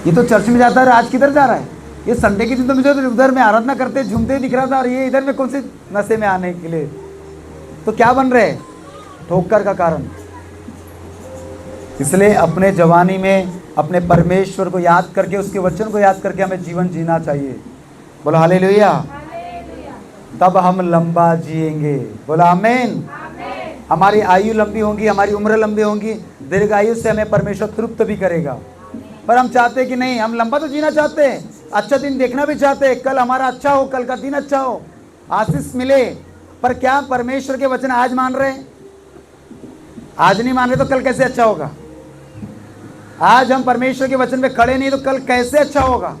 S1: ये तो चर्च में जाता है, आज किधर जा रहा है, ये संडे के दिन तो मुझे उधर में आराधना करते झूमते दिख रहा था, और ये इधर में कौन से नशे में आने के लिए, तो क्या बन रहे, ठोकर का कारण। इसलिए अपने जवानी में अपने परमेश्वर को याद करके, उसके वचन को याद करके हमें जीवन जीना चाहिए। बोलो हालेलुया। तब हम लंबा जिएंगे। बोलो आमीन। हमारी आयु लंबी होगी, हमारी उम्र लंबी होगी, दीर्घ आयु से हमें परमेश्वर तृप्त भी करेगा। पर हम चाहते कि नहीं, हम लंबा तो जीना चाहते हैं, अच्छा दिन देखना भी चाहते हैं, कल हमारा अच्छा हो, कल का दिन अच्छा हो, आशीष मिले। पर क्या परमेश्वर के वचन आज मान रहे हैं? आज नहीं मान रहे तो कल कैसे अच्छा होगा? आज हम परमेश्वर के वचन पे खड़े नहीं तो कल कैसे अच्छा होगा?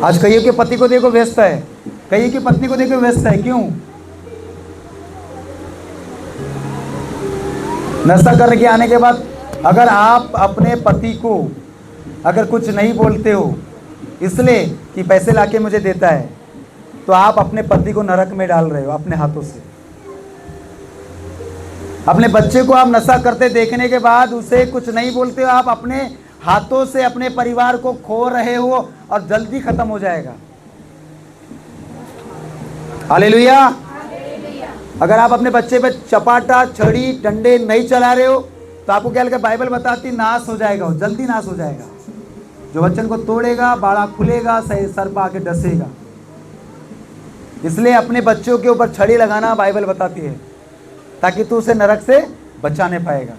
S1: आज कईयों के पति को देखो व्यस्त है, कईयों की पत्नी को देखो व्यस्त है। क्यों? नशा करके आने के बाद अगर आप अपने पति को अगर कुछ नहीं बोलते हो इसलिए कि पैसे लाके मुझे देता है, तो आप अपने पति को नरक में डाल रहे हो अपने हाथों से। अपने बच्चे को आप नशा करते देखने के बाद उसे कुछ नहीं बोलते हो, आप अपने हाथों से अपने परिवार को खो रहे हो, और जल्दी खत्म हो जाएगा। हालेलुया। अगर आप अपने बच्चे पे चपाटा, छड़ी, डंडे नहीं चला रहे हो तो आपको क्या लगता है? बाइबल बताती नाश हो जाएगा, वो जल्दी नाश हो जाएगा। जो वचन को तोड़ेगा, बाड़ा खुलेगा, सर पर आके डसेगा। इसलिए अपने बच्चों के ऊपर छड़ी लगाना बाइबल बताती है, ताकि तू उसे नरक से बचा नहीं पाएगा।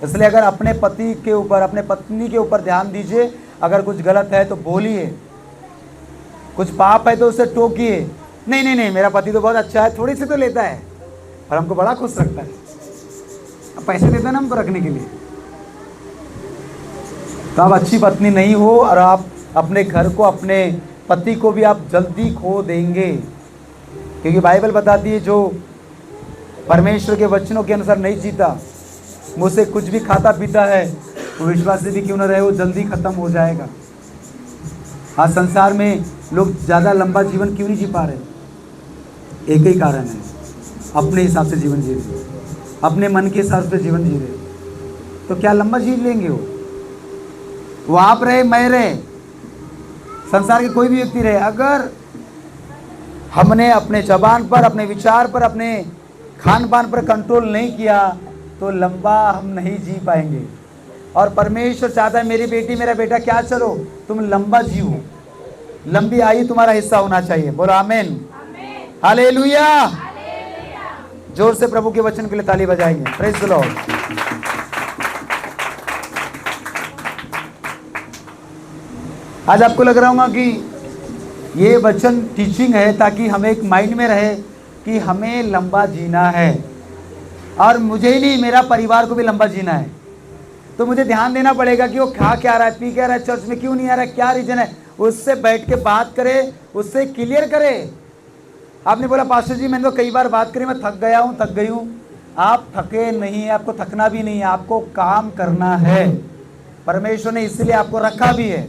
S1: इसलिए अगर अपने पति के ऊपर, अपने पत्नी के ऊपर ध्यान दीजिए। अगर कुछ गलत है तो बोलिए, कुछ पाप है तो उसे टोकिए। नहीं नहीं नहीं, मेरा पति तो बहुत अच्छा है, थोड़ी सी तो लेता है और हमको बड़ा खुश रखता है, अब पैसे देता है ना हमको रखने के लिए। तो आप अच्छी पत्नी नहीं हो, और आप अपने घर को, अपने पति को भी आप जल्दी खो देंगे। क्योंकि बाइबल बताती है जो परमेश्वर के वचनों के अनुसार नहीं जीता, मुझसे कुछ भी खाता पीता है, वो विश्वासी भी क्यों न रहे, वो जल्दी खत्म हो जाएगा। आज संसार में लोग ज़्यादा लंबा जीवन क्यों नहीं जी पा रहे? एक ही कारण है, अपने हिसाब से जीवन जी रहे, अपने मन के हिसाब से जीवन जी रहे। तो क्या लंबा जी लेंगे? वो आप रहे, मैं रहे, संसार के कोई भी व्यक्ति रहे, अगर हमने अपने जबान पर, अपने विचार पर, अपने खान पान पर कंट्रोल नहीं किया तो लंबा हम नहीं जी पाएंगे। और परमेश्वर चाहता है, मेरी बेटी, मेरा बेटा, क्या चलो तुम लंबा जियो, लंबी आयु तुम्हारा हिस्सा होना चाहिए। बोलो आमीन, हालेलुया। जोर से प्रभु के वचन के लिए ताली बजाएंगे। Praise the Lord. आज आपको लग रहा होगा कि ये वचन टीचिंग है ताकि हमें एक माइंड में रहे कि हमें लंबा जीना है, और मुझे ही नहीं, मेरा परिवार को भी लंबा जीना है। तो मुझे ध्यान देना पड़ेगा कि वो खा क्या रहा है, पी क्या रहा है, चर्च में क्यों नहीं आ रहा है, क्या रीजन है, उससे बैठ के बात करे, उससे क्लियर करे। आपने बोला पास्टर जी मैंने तो कई बार बात करी, मैं थक गया हूँ, थक गई हूँ। आप थके नहीं है, आपको थकना भी नहीं है, आपको काम करना है। परमेश्वर ने इसलिए आपको रखा भी है।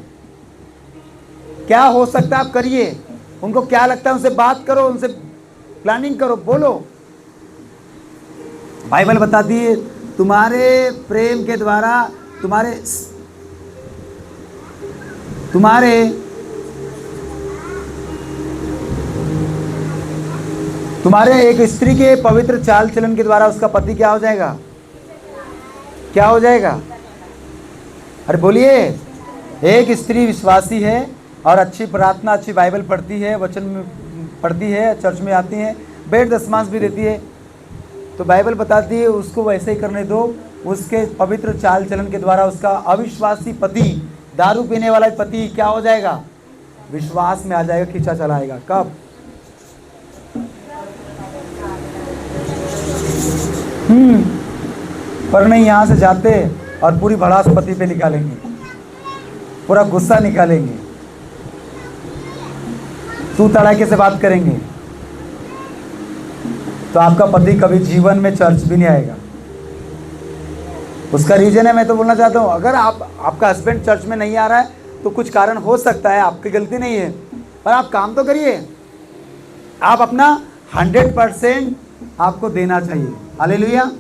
S1: क्या हो सकता है आप करिए, उनको क्या लगता है उनसे बात करो, उनसे प्लानिंग करो, बोलो। बाइबल बताती है तुम्हारे प्रेम के द्वारा, तुम्हारे तुम्हारे एक स्त्री के पवित्र चाल चलन के द्वारा उसका पति क्या हो जाएगा? क्या हो जाएगा? अरे बोलिए। एक स्त्री विश्वासी है और अच्छी प्रार्थना, अच्छी बाइबल पढ़ती है, वचन में पढ़ती है, चर्च में आती है, बेड दशमांश भी देती है, तो बाइबल बताती है उसको वैसे ही करने दो। उसके पवित्र चाल चलन के द्वारा उसका अविश्वासी पति, दारू पीने वाला पति क्या हो जाएगा? विश्वास में आ जाएगा, खींचा चलाएगा। कब? पर नहीं, यहाँ से जाते और पूरी भड़ास पति पे निकालेंगे, पूरा गुस्सा निकालेंगे, तू तड़ाके से बात करेंगे, तो आपका पति कभी जीवन में चर्च भी नहीं आएगा। उसका रीजन है, मैं तो बोलना चाहता हूँ, अगर आपका हस्बैंड चर्च में नहीं आ रहा है तो कुछ कारण हो सकता है, आपकी गलती नहीं है, पर आप काम तो करिए। आप अपना 100% आपको देना चाहिए। हालेलुया।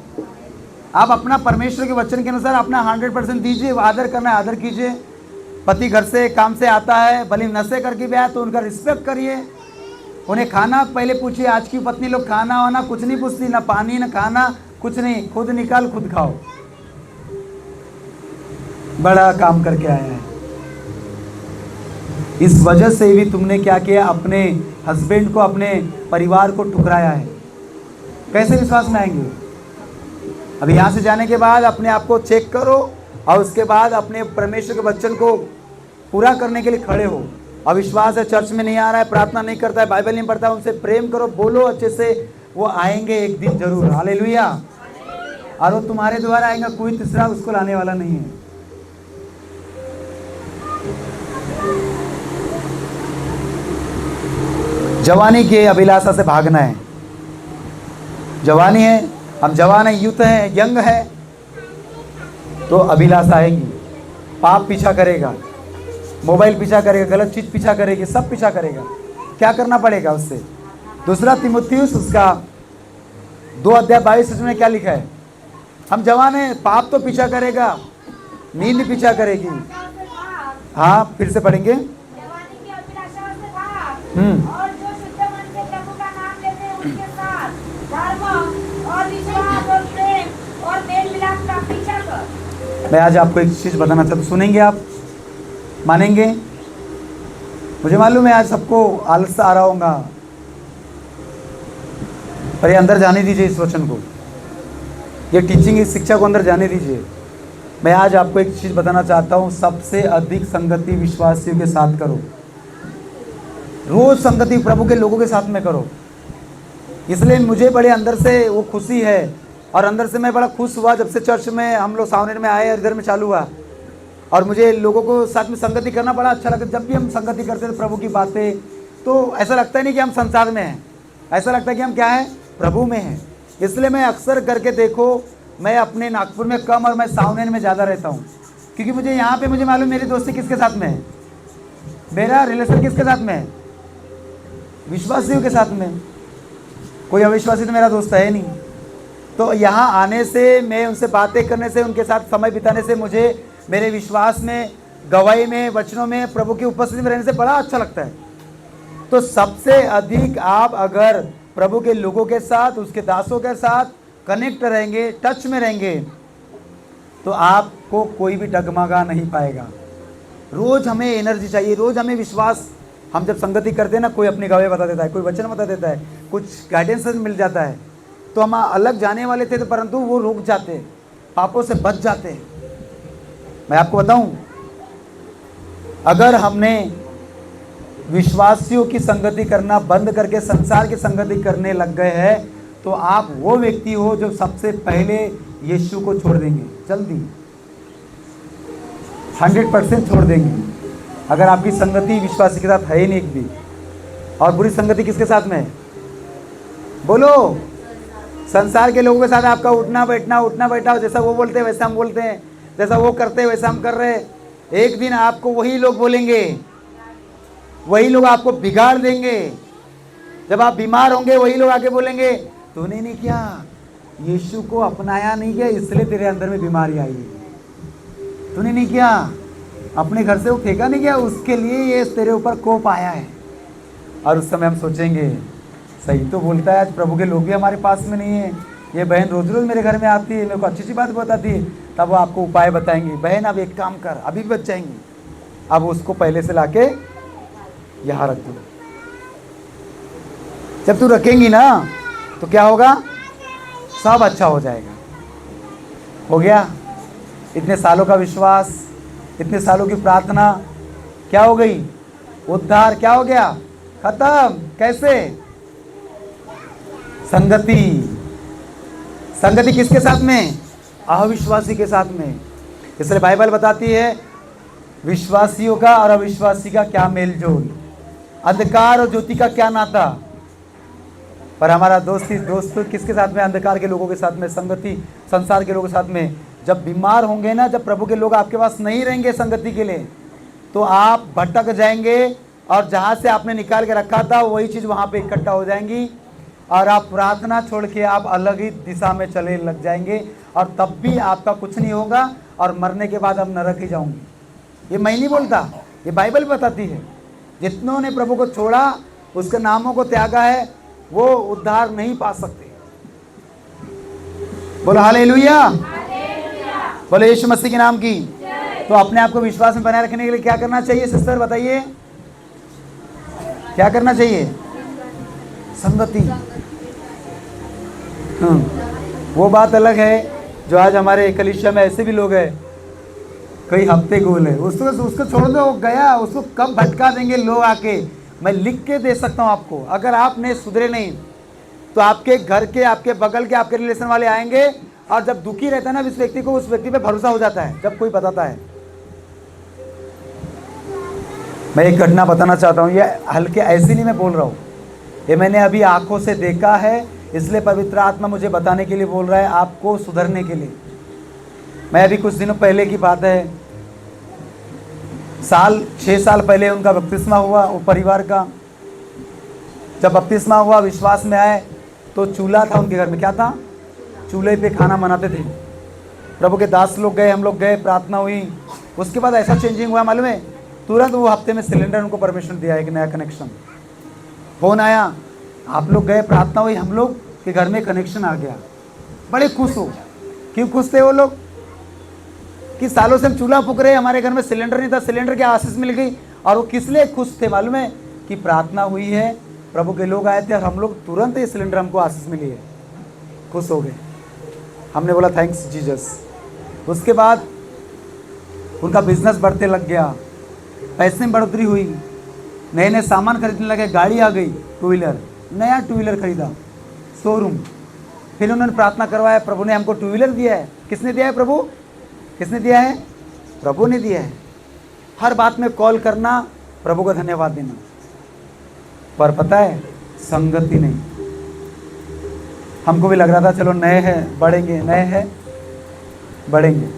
S1: आप अपना परमेश्वर के वचन के अनुसार अपना 100% दीजिए। आदर करना है, आदर कीजिए। पति घर से काम से आता है, भले नशे करके भी आए तो उनका रिस्पेक्ट करिए। उन्हें खाना पहले पूछिए। आज की पत्नी लोग खाना वाना कुछ नहीं पूछती, ना पानी ना खाना, कुछ नहीं, खुद निकाल खुद खाओ। बड़ा काम करके आया है। इस वजह से भी तुमने क्या किया? अपने हस्बैंड को, अपने परिवार को ठुकराया है। कैसे विश्वास में आएंगे? अब यहाँ से जाने के बाद अपने आप को चेक करो और उसके बाद अपने परमेश्वर के वचन को पूरा करने के लिए खड़े हो। अविश्वास है, चर्च में नहीं आ रहा है, प्रार्थना नहीं करता है, बाइबल नहीं पढ़ता है, उनसे प्रेम करो, बोलो अच्छे से, वो आएंगे एक दिन जरूर। हालेलुया। और वो तुम्हारे द्वारा आएगा, कोई तीसरा उसको लाने वाला नहीं है। जवानी के अभिलाषा से भागना है। जवानी है, हम जवान है, यूथ है, यंग है, तो अभिलाषा आएंगी। पाप पीछा करेगा, मोबाइल पीछा करेगा, गलत चीज पीछा करेगी, सब पीछा करेगा। क्या करना पड़ेगा उससे? दूसरा तीमुथियुस उसका 2:22 में क्या लिखा है? हम जवान हैं, पाप तो पीछा करेगा, नींद पीछा करेगी। हाँ, फिर से पढ़ेंगे।
S2: जवानी की अभिलाषा से भाग, और जो शुद्ध मन से प्रभु का नाम लेते हैं उनके साथ धर्म और विश्वास और प्रेम और मेल मिलाप का पीछा कर।
S1: मैं आज आपको एक चीज बताना चाहता हूँ, सुनेंगे आप? मानेंगे? मुझे मालूम है आज सबको आलस आ रहा होगा, पर ये अंदर जाने दीजिए इस वचन को, ये टीचिंग, इस शिक्षा को अंदर जाने दीजिए। मैं आज आपको एक चीज़ बताना चाहता हूँ, सबसे अधिक संगति विश्वासियों के साथ करो। रोज संगति प्रभु के लोगों के साथ में करो। इसलिए मुझे बड़े अंदर से वो खुशी है, और अंदर से मैं बड़ा खुश हुआ जब से चर्च में हम लोग सावनेर में आए और इधर में चालू हुआ, और मुझे लोगों को साथ में संगति करना बड़ा अच्छा लगता है। जब भी हम संगति करते थे प्रभु की बातें, तो ऐसा लगता ही नहीं कि हम संसार में हैं, ऐसा लगता है कि हम क्या हैं? प्रभु में हैं। इसलिए मैं अक्सर करके देखो, मैं अपने नागपुर में कम और मैं सावनेर में ज़्यादा रहता हूँ, क्योंकि मुझे यहाँ पे मुझे मालूम मेरी दोस्ती किसके साथ में है, मेरा रिलेशन किसके साथ में है? विश्वासियों के साथ में। कोई अविश्वासी तो मेरा दोस्त है नहीं। तो यहाँ आने से, मैं उनसे बातें करने से, उनके साथ समय बिताने से मुझे मेरे विश्वास में, गवाही में, वचनों में, प्रभु की उपस्थिति में रहने से बड़ा अच्छा लगता है। तो सबसे अधिक आप अगर प्रभु के लोगों के साथ, उसके दासों के साथ कनेक्ट रहेंगे, टच में रहेंगे, तो आपको कोई भी डगमगा नहीं पाएगा। रोज हमें एनर्जी चाहिए, रोज हमें विश्वास। हम जब संगति करते हैं ना, कोई अपनी गवाही बता देता है, कोई वचन बता देता है, कुछ गाइडेंस मिल जाता है, तो हम अलग जाने वाले थे, तो परंतु वो रुक जाते, पापों से बच जाते। मैं आपको बताऊं, अगर हमने विश्वासियों की संगति करना बंद करके संसार की संगति करने लग गए हैं, तो आप वो व्यक्ति हो जो सबसे पहले यीशु को छोड़ देंगे, जल्दी 100% छोड़ देंगे। अगर आपकी संगति विश्वासी के साथ है ही नहीं एक भी। और बुरी संगति किसके साथ में है? बोलो। संसार के लोगों के साथ आपका उठना बैठना, जैसा वो बोलते हैं वैसा हम बोलते हैं, जैसा वो करते हैं वैसा हम कर रहे हैं। एक दिन आपको वही लोग बोलेंगे, वही लोग आपको बिगाड़ देंगे। जब आप बीमार होंगे, वही लोग आके बोलेंगे, तूने नहीं किया, यीशु को अपनाया नहीं किया, इसलिए तेरे अंदर में बीमारी आई है। तूने नहीं किया, अपने घर से वो फेंका नहीं गया, उसके लिए ये तेरे ऊपर कोप आया है। और उस समय हम सोचेंगे, सही तो बोलता है, आज प्रभु के लोग भी हमारे पास में नहीं है। ये बहन रोज रोज मेरे घर में आती है, मेरे को अच्छी अच्छी बात बताती है, तब वो आपको उपाय बताएंगी, बहन अब एक काम कर, अभी भी बच जाएंगी, अब उसको पहले से लाके यहाँ रख दो। जब तू रखेंगी ना तो क्या होगा, सब अच्छा हो जाएगा। हो गया? इतने सालों का विश्वास, इतने सालों की प्रार्थना क्या हो गई? उद्धार क्या हो गया? खत्म। कैसे? संगति। संगति किसके साथ में? अविश्वासी के साथ में। इसलिए बाइबल बताती है विश्वासियों का और अविश्वासी का क्या मेल जोल, अंधकार और ज्योति का क्या नाता। पर हमारा दोस्त किसके साथ में? अंधकार के लोगों के साथ में संगति, संसार के लोगों के साथ में। जब बीमार होंगे ना, जब प्रभु के लोग आपके पास नहीं रहेंगे संगति के लिए, तो आप भटक जाएंगे और जहाँ से आपने निकाल के रखा था वही चीज़ वहाँ पे इकट्ठा हो जाएंगी और आप प्रार्थना छोड़ के आप अलग ही दिशा में चले लग जाएंगे और तब भी आपका कुछ नहीं होगा और मरने के बाद आप नरक ही जाओगे। ये मैं नहीं बोलता, ये बाइबल बताती है। जितनों ने प्रभु को छोड़ा, उसके नामों को त्यागा है, वो उद्धार नहीं पा सकते। बोलो हालेलुया, बोलो यीशु मसीह के नाम की। तो अपने आप को विश्वास में बनाए रखने के लिए क्या करना चाहिए सिस्टर, बताइए क्या करना चाहिए? संगति। वो बात अलग है जो आज हमारे कलीसिया में ऐसे भी लोग हैं, कई हफ्ते गोल है, उसको छोड़ दो, वो गया, उसको कब भटका देंगे लोग आके। मैं लिख के दे सकता हूँ आपको, अगर आपने सुधरे नहीं तो आपके घर के, आपके बगल के, आपके रिलेशन वाले आएंगे और जब दुखी रहता है ना इस व्यक्ति को, उस व्यक्ति पे भरोसा हो जाता है जब कोई बताता है। मैं एक घटना बताना चाहता हूँ, ये हल्के ऐसे नहीं मैं बोल रहा हूँ, ये मैंने अभी आंखों से देखा है, इसलिए पवित्र आत्मा मुझे बताने के लिए बोल रहा है, आपको सुधरने के लिए। मैं अभी कुछ दिनों पहले की बात है, 6 साल पहले उनका बपतिस्मा हुआ, वो परिवार का जब बपतिस्मा हुआ, विश्वास में आए, तो चूल्हा था उनके घर में। क्या था? चूल्हे पे खाना बनाते थे। प्रभु के दास लोग गए, हम लोग गए, प्रार्थना हुई। उसके बाद ऐसा चेंजिंग हुआ मालूम है, तुरंत वो हफ्ते में सिलेंडर उनको परमिशन दिया, एक नया कनेक्शन। फ़ोन आया, आप लोग गए, प्रार्थना हुई, हम लोग के घर में कनेक्शन आ गया। बड़े खुश हो। क्यों खुश थे वो लोग? कि सालों से हम चूल्हा फूक रहे, हमारे घर में सिलेंडर नहीं था, सिलेंडर की आशीष मिल गई। और वो किस लिए खुश थे मालूम है? कि प्रार्थना हुई है, प्रभु के लोग आए थे और हम लोग तुरंत ये सिलेंडर हमको आशीष मिली है, खुश हो गए। हमने बोला थैंक्स जीसस। उसके बाद उनका बिजनेस बढ़ते लग गया, पैसे में बढ़ोतरी हुई, नए नए सामान खरीदने लगे, गाड़ी आ गई, 2 व्हीलर, नया 2 व्हीलर खरीदा, शोरूम। फिर उन्होंने प्रार्थना करवाया, प्रभु ने हमको 2 व्हीलर दिया है। किसने दिया है? प्रभु। किसने दिया है? प्रभु ने दिया है। हर बात में कॉल करना, प्रभु को धन्यवाद देना। पर पता है, संगति नहीं। हमको भी लग रहा था चलो नए हैं बढ़ेंगे, नए हैं बढ़ेंगे,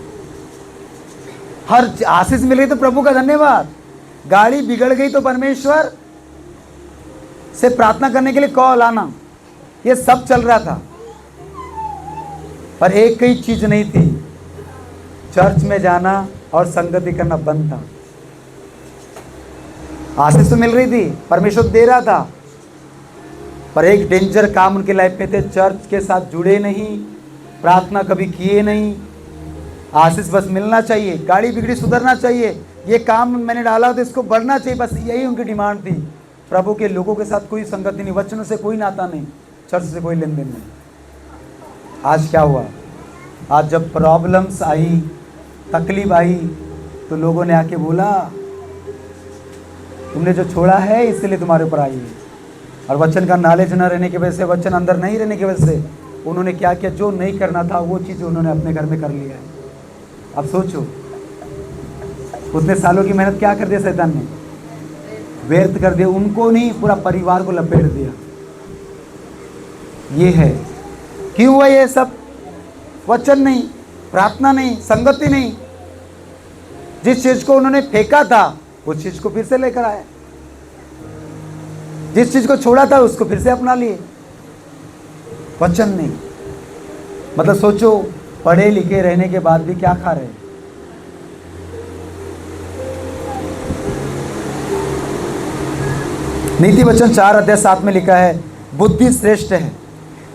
S1: हर आशीष मिल गई तो प्रभु का धन्यवाद। गाड़ी बिगड़ गई तो परमेश्वर से प्रार्थना करने के लिए कॉल आना, ये सब चल रहा था। पर एक ही चीज नहीं थी, चर्च में जाना और संगति करना बंद था। आशीष तो मिल रही थी, परमेश्वर दे रहा था, पर एक डेंजर काम उनके लाइफ में थे, चर्च के साथ जुड़े नहीं, प्रार्थना कभी किए नहीं। आशीष बस मिलना चाहिए, गाड़ी बिगड़ी सुधरना चाहिए, ये काम मैंने डाला तो इसको बढ़ना चाहिए, बस यही उनकी डिमांड थी। प्रभु के लोगों के साथ कोई संगति नहीं, वचनों से कोई नाता नहीं, चर्च से कोई लेन देन नहीं। आज क्या हुआ? आज जब प्रॉब्लम्स आई, तकलीफ आई, तो लोगों ने आके बोला तुमने जो छोड़ा है इसलिए तुम्हारे ऊपर आई है। और वचन का नॉलेज न रहने की वजह से, वचन अंदर नहीं रहने की वजह से उन्होंने क्या किया? जो नहीं करना था वो चीज़ उन्होंने अपने घर में कर लिया है। अब सोचो, उतने सालों की मेहनत क्या कर दिया शैतान ने? व्यर्थ कर दिया। उनको नहीं, पूरा परिवार को लपेट दिया। ये है क्यों हुआ ये सब? वचन नहीं, प्रार्थना नहीं, संगति नहीं। जिस चीज को उन्होंने फेंका था उस चीज को फिर से लेकर आए, जिस चीज को छोड़ा था उसको फिर से अपना लिए। वचन नहीं, मतलब सोचो, पढ़े लिखे रहने के बाद भी क्या खा रहे हैं। नीति वचन 4 अध्याय 7 में लिखा है, बुद्धि श्रेष्ठ है,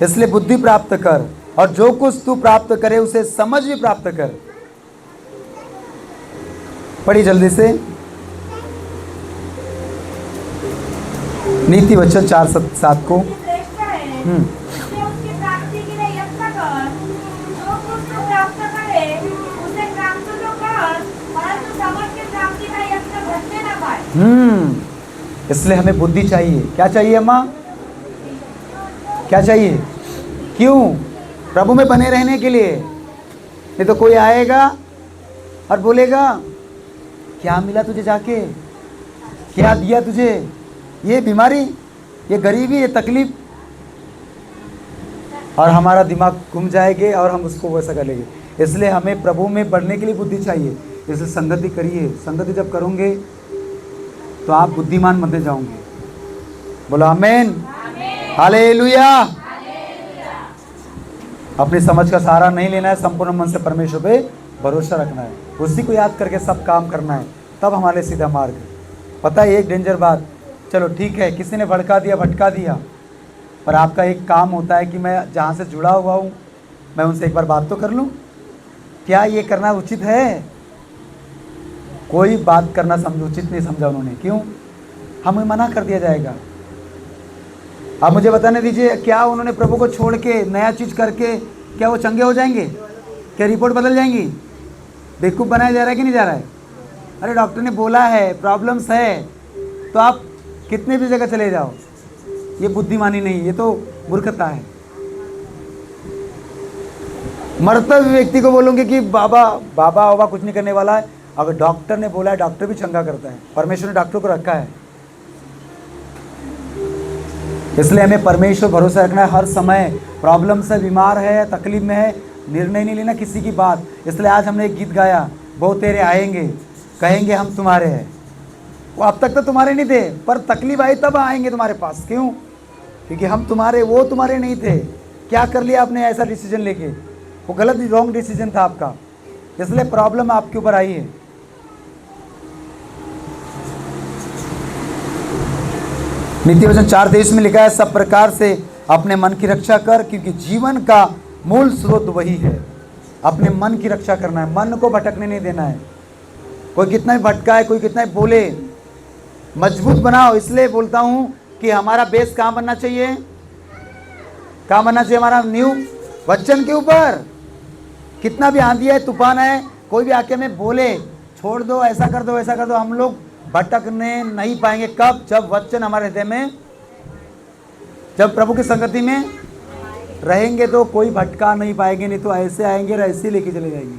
S1: इसलिए बुद्धि प्राप्त कर, और जो कुछ तू प्राप्त करे उसे समझ भी प्राप्त कर। पढ़ी जल्दी से, नीति वचन 4:7 को।
S2: श्रेष्ठ है, उसे उसकी प्राप्ति के लिए यत्न कर, जो कुछ तू प्राप्त करे उसे प्राप्त तो कर, परंतु समझ के प्राप्ति का यत्न घटने न पाए।
S1: इसलिए हमें बुद्धि चाहिए। क्या चाहिए अम्मा? क्या चाहिए? क्यों? प्रभु में बने रहने के लिए। नहीं तो कोई आएगा और बोलेगा क्या मिला तुझे, जाके क्या दिया तुझे, ये बीमारी, ये गरीबी, ये तकलीफ, और हमारा दिमाग घूम जाएंगे और हम उसको वैसा कर लेंगे। इसलिए हमें प्रभु में बढ़ने के लिए बुद्धि चाहिए। इसलिए संगति करिए। संगति जब करोगे तो आप बुद्धिमान बनते जाओगे। बोलो आमीन, हालेलुया। अपनी समझ का सहारा नहीं लेना है, संपूर्ण मन से परमेश्वर पे भरोसा रखना है, उसी को याद करके सब काम करना है, तब हमारे सीधा मार्ग। पता है एक डेंजर बात, चलो ठीक है किसी ने भटका दिया, पर आपका एक काम होता है कि मैं जहाँ से जुड़ा हुआ हूँ मैं उनसे एक बार बात तो कर लूँ। क्या ये करना उचित है? कोई बात करना उचित नहीं समझा उन्होंने। क्यों? हमें मना कर दिया जाएगा। आप मुझे बताने दीजिए, क्या उन्होंने प्रभु को छोड़ के नया चीज़ करके क्या वो चंगे हो जाएंगे? क्या रिपोर्ट बदल जाएंगी? बेवकूफ़ बनाया जा रहा है कि नहीं जा रहा है? अरे डॉक्टर ने बोला है प्रॉब्लम्स है, तो आप कितने भी जगह चले जाओ, ये बुद्धिमानी नहीं, ये तो मूर्खता है। मरते हुए व्यक्ति को बोलोगे कि बाबा कुछ नहीं करने वाला है, अगर डॉक्टर ने बोला है, डॉक्टर भी चंगा करता है। परमेश्वर ने डॉक्टर को रखा है। इसलिए हमें परमेश्वर भरोसा रखना है हर समय। प्रॉब्लम से बीमार है, तकलीफ में है, निर्णय नहीं लेना किसी की बात। इसलिए आज हमने एक गीत गाया, वो तेरे आएंगे, कहेंगे हम तुम्हारे हैं। वो अब तक तो तुम्हारे नहीं थे, पर तकलीफ आई तब आएंगे तुम्हारे पास। क्यों? क्योंकि हम तुम्हारे, वो तुम्हारे नहीं थे। क्या कर लिया आपने ऐसा डिसीजन लेके? वो गलत, रॉन्ग डिसीजन था आपका, इसलिए प्रॉब्लम आपके ऊपर आई है। नीति वचन 4:23 में लिखा है, सब प्रकार से अपने मन की रक्षा कर, क्योंकि जीवन का मूल स्रोत वही है। अपने मन की रक्षा करना है, मन को भटकने नहीं देना है। कोई कितना भी भटकाए, कोई कितना भी बोले, मजबूत बनाओ। इसलिए बोलता हूं कि हमारा बेस कहाँ बनना चाहिए? कहाँ बनना चाहिए? हमारा न्यू वचन के ऊपर। कितना भी आंधी है, तूफान है, कोई भी आके हमें बोले छोड़ दो, ऐसा कर दो, ऐसा कर दो, हम लोग भटकने नहीं पाएंगे। कब? जब वचन हमारे हृदय में, जब प्रभु की संगति में रहेंगे तो कोई भटका नहीं पाएंगे। नहीं तो ऐसे आएंगे और ऐसे लेके चले जाएंगे,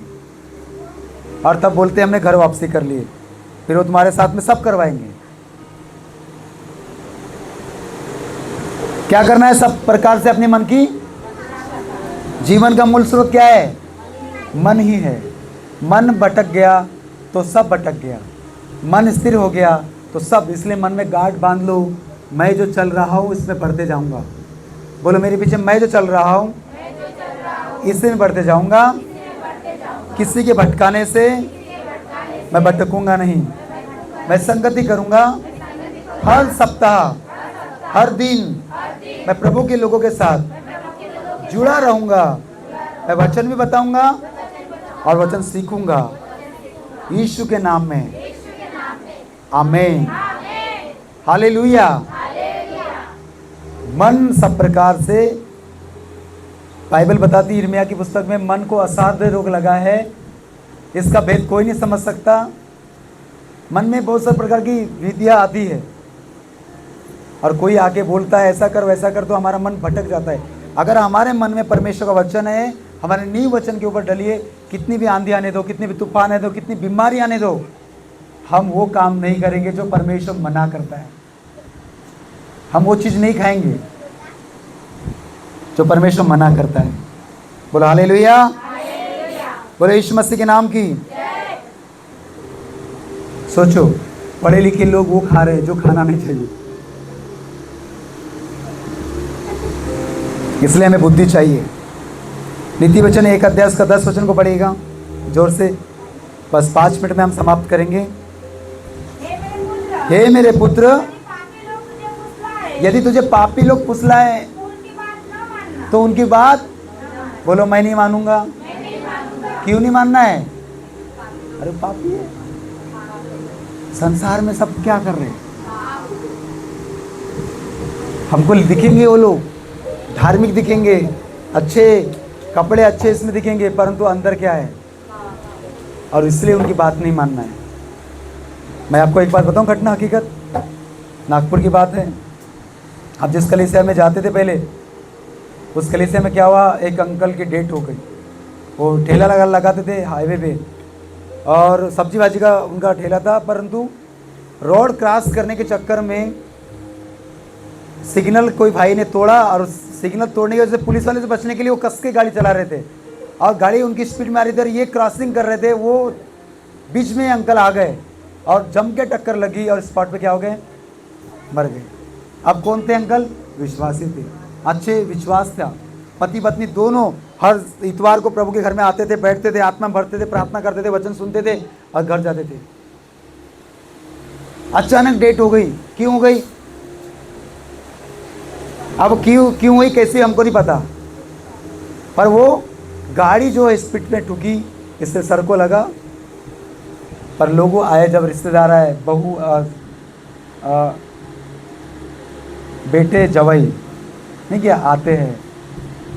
S1: और तब बोलते हमने घर वापसी कर लिए, फिर वो तुम्हारे साथ में सब करवाएंगे। क्या करना है? सब प्रकार से अपने मन की, जीवन का मूल स्रोत क्या है? मन ही है। मन भटक गया तो सब भटक गया, मन स्थिर हो गया तो सब। इसलिए मन में गांठ बांध लो, मैं जो चल रहा हूँ इसमें बढ़ते जाऊंगा। बोलो मेरे पीछे, मैं जो चल रहा हूँ इससे मैं बढ़ते जाऊंगा, किसी के भटकाने से मैं भटकूंगा नहीं। मैं संगति करूंगा हर सप्ताह, हर दिन मैं प्रभु के लोगों के साथ जुड़ा रहूंगा। मैं वचन भी बताऊंगा और वचन सीखूंगा, यीशु के नाम में, आमीन, हालेलुया। मन सब प्रकार से, बाइबल बताती, यिर्मयाह की पुस्तक में, मन को असाध्य रोग लगा है, इसका भेद कोई नहीं समझ सकता। मन में बहुत सारे प्रकार की विधियाँ आती है, और कोई आके बोलता है ऐसा कर वैसा कर, तो हमारा मन भटक जाता है। अगर हमारे मन में परमेश्वर का वचन है, हमारे नींव वचन के ऊपर डलिए, कितनी भी आंधी आने दो, कितनी भी तूफान आने दो, कितनी बीमारी आने दो, हम वो काम नहीं करेंगे जो परमेश्वर मना करता है। हम वो चीज़ नहीं खाएंगे जो परमेश्वर मना करता है। बोलो हालेलुया, बोलो यीशु मसीह के नाम की। सोचो, पढ़े लिखे लोग वो खा रहे हैं जो खाना नहीं चाहिए। इसलिए हमें बुद्धि चाहिए। नीति वचन 1 अध्याय का 10 वचन को पढ़िएगा जोर से, बस 5 मिनट में हम समाप्त करेंगे। हे मेरे पुत्र, यदि तुझे पापी लोग फुसलाए
S2: तो उनकी बात न मानना।
S1: तो उनकी बात बोलो, मैं नहीं मानूंगा।
S2: मैं नहीं मानूंगा।
S1: क्यों नहीं मानना है? अरे पापी है। संसार में सब क्या कर रहे हैं? हमको दिखेंगे वो लोग धार्मिक दिखेंगे, अच्छे कपड़े अच्छे इसमें दिखेंगे, परंतु अंदर क्या है? और इसलिए उनकी बात नहीं मानना है। मैं आपको एक बात बताऊं, घटना हकीकत, नागपुर की बात है। आप जिस कलीसिया में जाते थे पहले, उस कलीसिया में क्या हुआ, एक अंकल की डेथ हो गई। वो ठेला लगाते थे हाईवे पे, और सब्जी भाजी का उनका ठेला था, परंतु रोड क्रॉस करने के चक्कर में सिग्नल कोई भाई ने तोड़ा, और सिग्नल तोड़ने की वजह से पुलिस वाले से बचने के लिए वो कस के गाड़ी चला रहे थे, और गाड़ी उनकी स्पीड में आ रही थी, और ये क्रॉसिंग कर रहे थे। वो बीच में अंकल आ गए और जम के टक्कर लगी, और स्पॉट पे क्या हो गए? मर गए। अब कौन थे अंकल? विश्वासी थे, अच्छे विश्वास था। पति पत्नी दोनों हर इतवार को प्रभु के घर में आते थे, बैठते थे, आत्मा भरते थे, प्रार्थना करते थे, वचन सुनते थे और घर जाते थे। अचानक डेट हो गई। क्यों हो गई? अब क्यों हुई कैसे हमको नहीं पता, पर वो गाड़ी जो है स्पीड में ठुकी, इससे सर को लगा। पर लोगों आए, जब रिश्तेदार आए, बहू बेटे जवाई नहीं क्या आते हैं,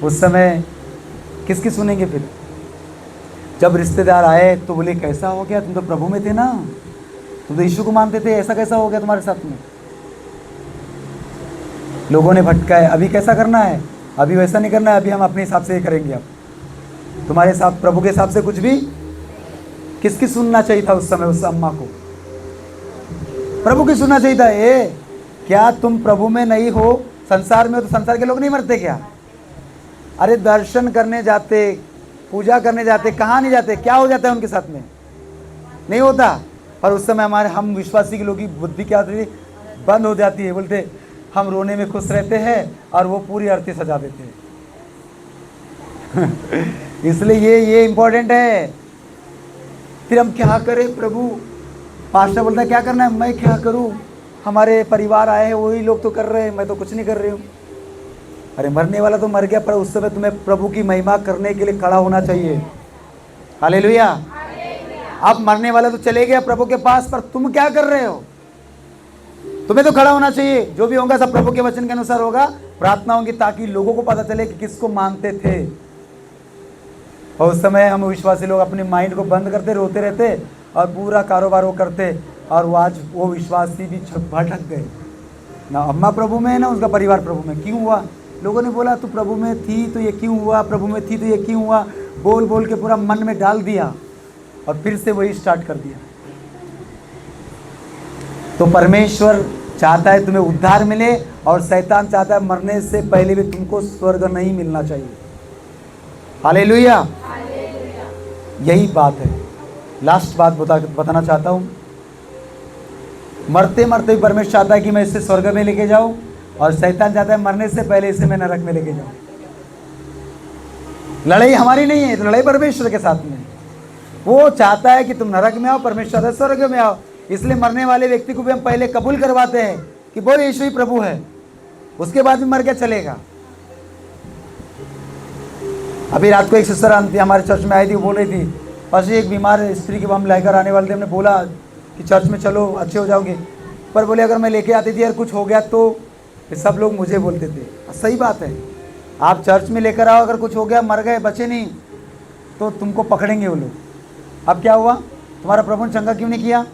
S1: उस समय किसकी सुनेंगे? फिर जब रिश्तेदार आए तो बोले, कैसा हो गया? तुम तो प्रभु में थे ना, तुम तो यीशु को मानते थे, ऐसा कैसा हो गया तुम्हारे साथ में? लोगों ने भटकाए। अभी कैसा करना है? अभी वैसा नहीं करना है, अभी हम अपने हिसाब से ही करेंगे। अब तुम्हारे साथ प्रभु के हिसाब से कुछ भी। किसकी सुनना चाहिए था उस समय? उस अम्मा को प्रभु की सुनना चाहिए था। क्या तुम प्रभु में नहीं हो, संसार में हो, तो संसार के लोग नहीं मरते क्या? अरे दर्शन करने जाते, पूजा करने जाते, कहाँ नहीं जाते? क्या हो जाता है उनके साथ में? नहीं होता। पर उस समय हम विश्वासी के लोगों की बुद्धि क्या होती है? बंद हो जाती है। बोलते हम रोने में खुश रहते हैं और वो पूरी आरती सजा देते हैं। इसलिए ये इम्पोर्टेंट है। फिर हम क्या करें? प्रभु पास्टर बोलता है क्या करना है, मैं क्या करूं? हमारे परिवार आए हैं, वही लोग तो कर रहे हैं, मैं तो कुछ नहीं कर रही हूँ। अरे मरने वाला तो मर गया, पर उस समय तुम्हें प्रभु की महिमा करने के लिए खड़ा होना चाहिए। हालेलुया। अब मरने वाला तो चले गया प्रभु के पास, पर तुम क्या कर रहे हो? तुम्हें तो खड़ा होना चाहिए। जो भी होगा सब प्रभु के वचन के अनुसार होगा, प्रार्थना होगी, ताकि लोगों को पता चले कि किसको मानते थे। और उस समय हम विश्वासी लोग अपने माइंड को बंद करते, रोते रहते और पूरा कारोबार वो करते, और वो आज वो विश्वासी भी भटक गए। ना अम्मा प्रभु में है, ना उसका परिवार प्रभु में। क्यों हुआ? लोगों ने बोला तू प्रभु में थी तो ये क्यों हुआ, प्रभु में थी तो ये क्यों हुआ, बोल बोल के पूरा मन में डाल दिया, और फिर से वही स्टार्ट कर दिया। तो परमेश्वर चाहता है तुम्हें उद्धार मिले, और शैतान चाहता है मरने से पहले भी तुमको स्वर्ग नहीं मिलना चाहिए। हालेलुया। यही बात है। लास्ट बात बताना चाहता हूँ। मरते मरते भी परमेश्वर चाहता है कि मैं इसे स्वर्ग में लेके जाऊं, और शैतान चाहता है मरने से पहले इसे मैं नरक में लेके जाऊं। लड़ाई हमारी नहीं है, तो लड़ाई परमेश्वर के साथ में। वो चाहता है कि तुम नरक में आओ, परमेश्वर चाहता है स्वर्ग में आओ। इसलिए मरने वाले व्यक्ति को भी हम पहले कबूल करवाते हैं कि बोल यीशु ही प्रभु है, उसके बाद भी मर के चलेगा। अभी रात को एक सिस्टर हमारे चर्च में आई थी, बोल रही थी, बस एक बीमार स्त्री को हम लेकर आने वाले थे। हमने बोला कि चर्च में चलो, अच्छे हो जाओगे, पर बोले अगर मैं लेके आती थी यार कुछ हो गया तो फिर सब लोग मुझे बोलते थे। सही बात है, आप चर्च में लेकर आओ, अगर कुछ हो गया, मर गए, बचे नहीं, तो तुमको पकड़ेंगे वो लोग। अब क्या हुआ? तुम्हारा प्रभु ने चंगा क्यों नहीं किया?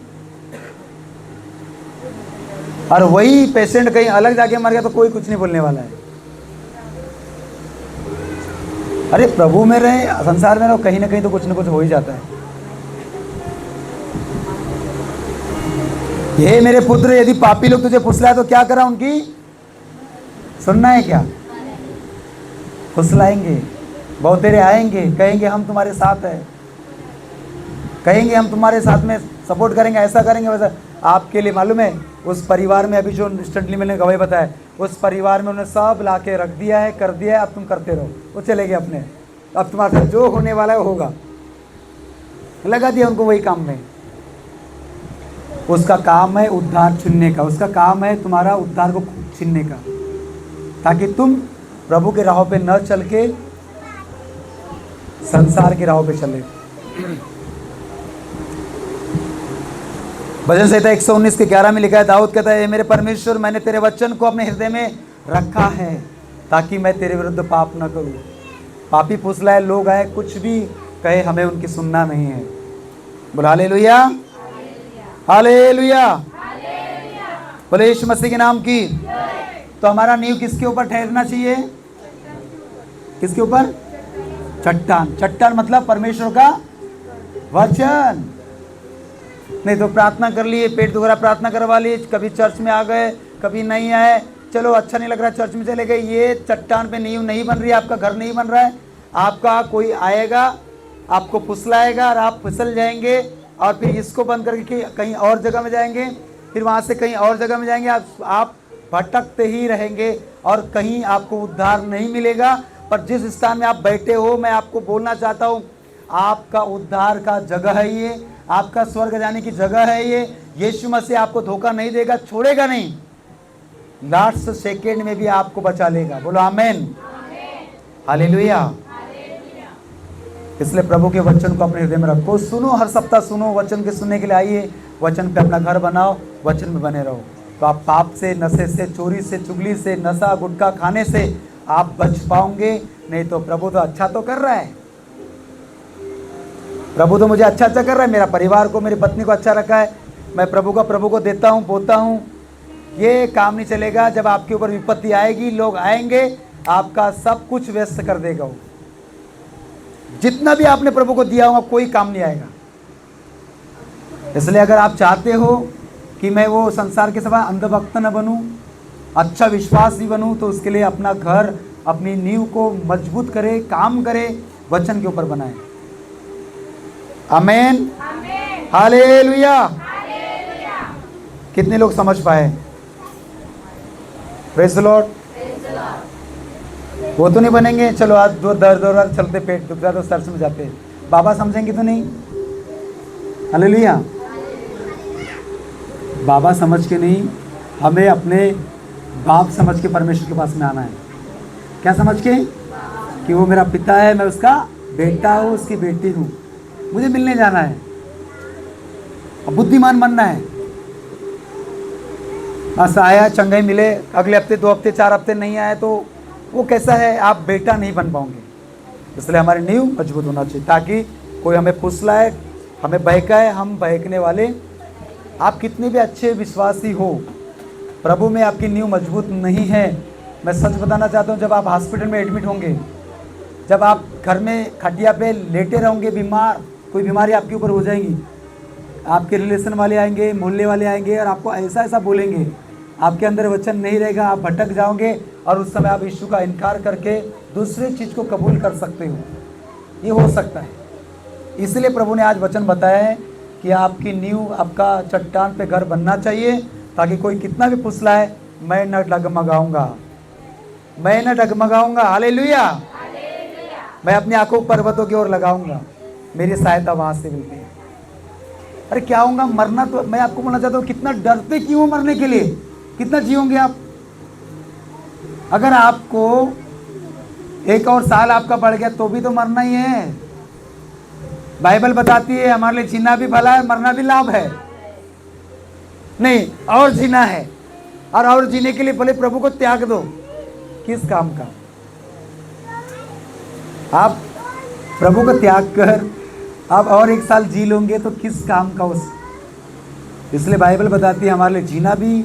S1: और वही पेशेंट कहीं अलग जाके मर गया तो कोई कुछ नहीं बोलने वाला है। अरे प्रभु में रहे, संसार में रहो, कहीं ना कहीं तो कुछ ना कुछ हो ही जाता है। ये मेरे पुत्र, यदि पापी लोग तुझे फुसलाए तो क्या करा? उनकी सुनना है क्या? फुसलाएंगे, बहुत तेरे आएंगे, कहेंगे हम तुम्हारे साथ है, कहेंगे हम तुम्हारे साथ में सपोर्ट करेंगे, ऐसा करेंगे वैसा। आपके लिए मालूम है, उस परिवार में अभी जो इंस्टेंटली मैंने गवाही बताया, उस परिवार में उन्होंने सब ला के रख दिया है, कर दिया है, अब तुम करते रहो। वो चले गए अपने, अब तुम्हारे साथ जो होने वाला है वो होगा। लगा दिया उनको वही काम में। उसका काम है उद्धार चुनने का, उसका काम है तुम्हारा उद्धार को छीनने का, ताकि तुम प्रभु के राहों पे न चल के संसार की राहों पे चले। भजन संहिता 119 के 11 में लिखा है, दाऊद कहता है, हे मेरे परमेश्वर, मैंने तेरे वचन को अपने हृदय में रखा है ताकि मैं तेरे विरुद्ध पाप न करूं। पापी फुसलाए लोग आए, कुछ भी कहे, हमें उनकी सुनना नहीं है। बोल हालेलुया, हालेलुया, बोले यीशु मसीह के नाम की। तो हमारा नींव किसके ऊपर ठहरना चाहिए? किसके ऊपर? चट्टान। चट्टान मतलब परमेश्वर का वचन। नहीं तो प्रार्थना कर लिए, पेट दुखरा प्रार्थना करवा लिए, कभी चर्च में आ गए, कभी नहीं आए, चलो अच्छा नहीं लग रहा चर्च में चले गए, ये चट्टान पे नींव नहीं बन रही है, आपका घर नहीं बन रहा है। आपका कोई आएगा, आपको फुसलाएगा और आप फिसल जाएंगे, और फिर इसको बंद करके कहीं और जगह में जाएंगे, फिर वहाँ से कहीं और जगह में जाएंगे, आप भटकते ही रहेंगे और कहीं आपको उद्धार नहीं मिलेगा। पर जिस स्थान में आप बैठे हो, मैं आपको बोलना चाहता हूँ, आपका उद्धार का जगह है ये, आपका स्वर्ग जाने की जगह है ये। यीशु मसीह आपको धोखा नहीं देगा, छोड़ेगा नहीं, लास्ट सेकेंड में भी आपको बचा लेगा। बोलो आमेन, हालेलुया। इसलिए प्रभु के वचन को अपने हृदय में रखो, सुनो, हर सप्ताह सुनो, वचन के सुनने के लिए आइए, वचन पे अपना घर बनाओ, वचन में बने रहो, तो आप पाप से, नशे से, चोरी से, चुगली से, नशा गुटखा खाने से आप बच पाओगे। नहीं तो प्रभु तो अच्छा तो कर रहा है, प्रभु तो मुझे अच्छा अच्छा कर रहा है, मेरा परिवार को, मेरी पत्नी को अच्छा रखा है, मैं प्रभु को देता हूँ, बोता हूँ। ये काम नहीं चलेगा। जब आपके ऊपर विपत्ति आएगी, लोग आएंगे, आपका सब कुछ व्यस्त कर देगा वो। जितना भी आपने प्रभु को दिया होगा, कोई काम नहीं आएगा। इसलिए अगर आप चाहते हो कि मैं वो संसार के सभा अंधभक्त न बनूं, अच्छा विश्वासी बनूं, तो उसके लिए अपना घर, अपनी नींव को मजबूत करे, काम करे, वचन के ऊपर बनाए। आमेन, हालेलुया। कितने लोग समझ पाए? Praise the Lord. वो तो नहीं बनेंगे, चलो आज दो दर्द चलते, पेट दुख रहा तो चर्च में जाते, बाबा समझेंगे तो नहीं। हालेलुया। बाबा समझ के नहीं, हमें अपने बाप समझ के परमेश्वर के पास में आना है। क्या समझ के? कि वो मेरा पिता है, मैं उसका बेटा हूँ, उसकी बेटी हूँ, मुझे मिलने जाना है, बुद्धिमान बनना है। बस आया, चंगाई मिले, अगले हफ्ते, 2 हफ्ते, 4 हफ्ते नहीं आए तो वो कैसा है, आप बेटा नहीं बन पाओगे। इसलिए हमारी नींव मजबूत होना चाहिए, ताकि कोई हमें फुसलाए, हमें बहकाए, हम बहकने वाले। आप कितने भी अच्छे विश्वासी हो, प्रभु में आपकी नींव मजबूत नहीं है, मैं सच बताना चाहता हूँ, जब आप हॉस्पिटल में एडमिट होंगे, जब आप घर में खटिया पे लेटे रहोगे, बीमार, कोई बीमारी आपके ऊपर हो जाएगी, आपके रिलेशन वाले आएंगे, मोहल्ले वाले आएंगे और आपको ऐसा ऐसा बोलेंगे, आपके अंदर वचन नहीं रहेगा, आप भटक जाओगे, और उस समय आप यीशु का इनकार करके दूसरी चीज़ को कबूल कर सकते हो। ये हो सकता है। इसलिए प्रभु ने आज वचन बताया है कि आपकी नींव, आपका चट्टान पे घर बनना चाहिए, ताकि कोई कितना भी फुसलाए, मैं न डगमगाऊंगा, मैं न डगमगाऊंगा। हालेलुया। मैं अपनी आंखों पर्वतों की ओर लगाऊंगा, मेरी सहायता वहां से मिलती है। अरे क्या होगा, मरना तो, मैं आपको बोलना चाहता हूँ, कितना डरते क्यों हो मरने के लिए? कितना जियोगे आप? अगर आपको 1 और साल आपका बढ़ गया तो भी तो मरना ही है। बाइबल बताती है हमारे लिए जीना भी भला है, मरना भी लाभ है। नहीं, और जीना है, और जीने के लिए भले प्रभु को त्याग दो। किस काम का? आप प्रभु को त्याग कर आप और 1 साल जी लोगे तो किस काम का उस? इसलिए बाइबल बताती है हमारे लिए जीना भी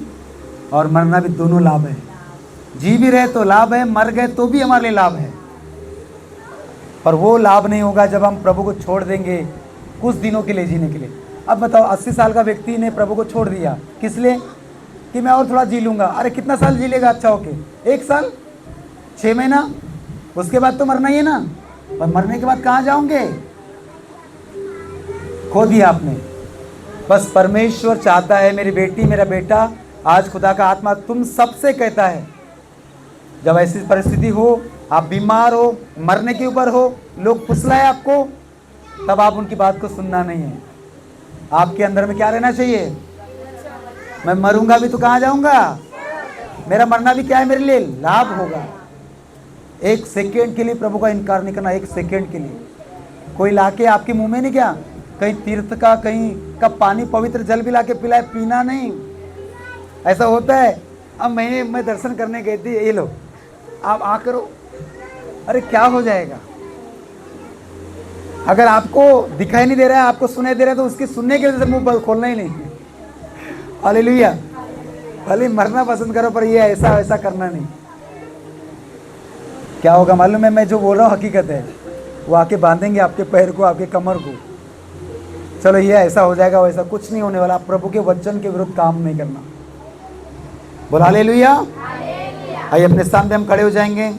S1: और मरना भी दोनों लाभ है। जी भी रहे तो लाभ है, मर गए तो भी हमारे लिए लाभ है। पर वो लाभ नहीं होगा जब हम प्रभु को छोड़ देंगे कुछ दिनों के लिए जीने के लिए। अब बताओ, 80 साल का व्यक्ति ने प्रभु को छोड़ दिया, किस लिए? कि मैं और थोड़ा जी लूँगा। अरे कितना साल जी लेगा अच्छा होके? 1 साल, 6 महीना, उसके बाद तो मरना ही है ना। पर मरने के बाद कहाँ जाओगे? खो दिया आपने। बस परमेश्वर चाहता है, मेरी बेटी, मेरा बेटा, आज खुदा का आत्मा तुम सबसे कहता है, जब ऐसी परिस्थिति हो, आप बीमार हो, मरने के ऊपर हो, लोग फुसलाए आपको, तब आप उनकी बात को सुनना नहीं है। आपके अंदर में क्या रहना चाहिए? मैं मरूंगा भी तो कहाँ जाऊंगा? मेरा मरना भी क्या है मेरे लिए लाभ होगा। एक सेकेंड के लिए प्रभु का इनकार नहीं करना, एक सेकेंड के लिए। कोई लाके आपके मुंह में नहीं क्या, कहीं तीर्थ का कहीं का पानी पवित्र जल भी लाके पिलाए, पीना नहीं। ऐसा होता है। अब मैं दर्शन करने गई थी, ये लो आप आ करो, अरे क्या हो जाएगा। अगर आपको दिखाई नहीं दे रहा है, आपको सुनाई दे रहा है, तो उसके सुनने की वजह से मुंह खोलना ही नहीं। हालेलुया। भले मरना पसंद करो पर ये ऐसा वैसा करना नहीं। क्या होगा मालूम है, मैं जो बोल रहा हूँ हकीकत है। वो आके बांधेंगे आपके पैर को, आपके कमर को। चलो ये ऐसा हो जाएगा, वैसा कुछ नहीं होने वाला। आप प्रभु के वचन के विरुद्ध काम नहीं करना। बोला हालेलुया। आइए अपने स्थान पे हम खड़े हो जाएंगे।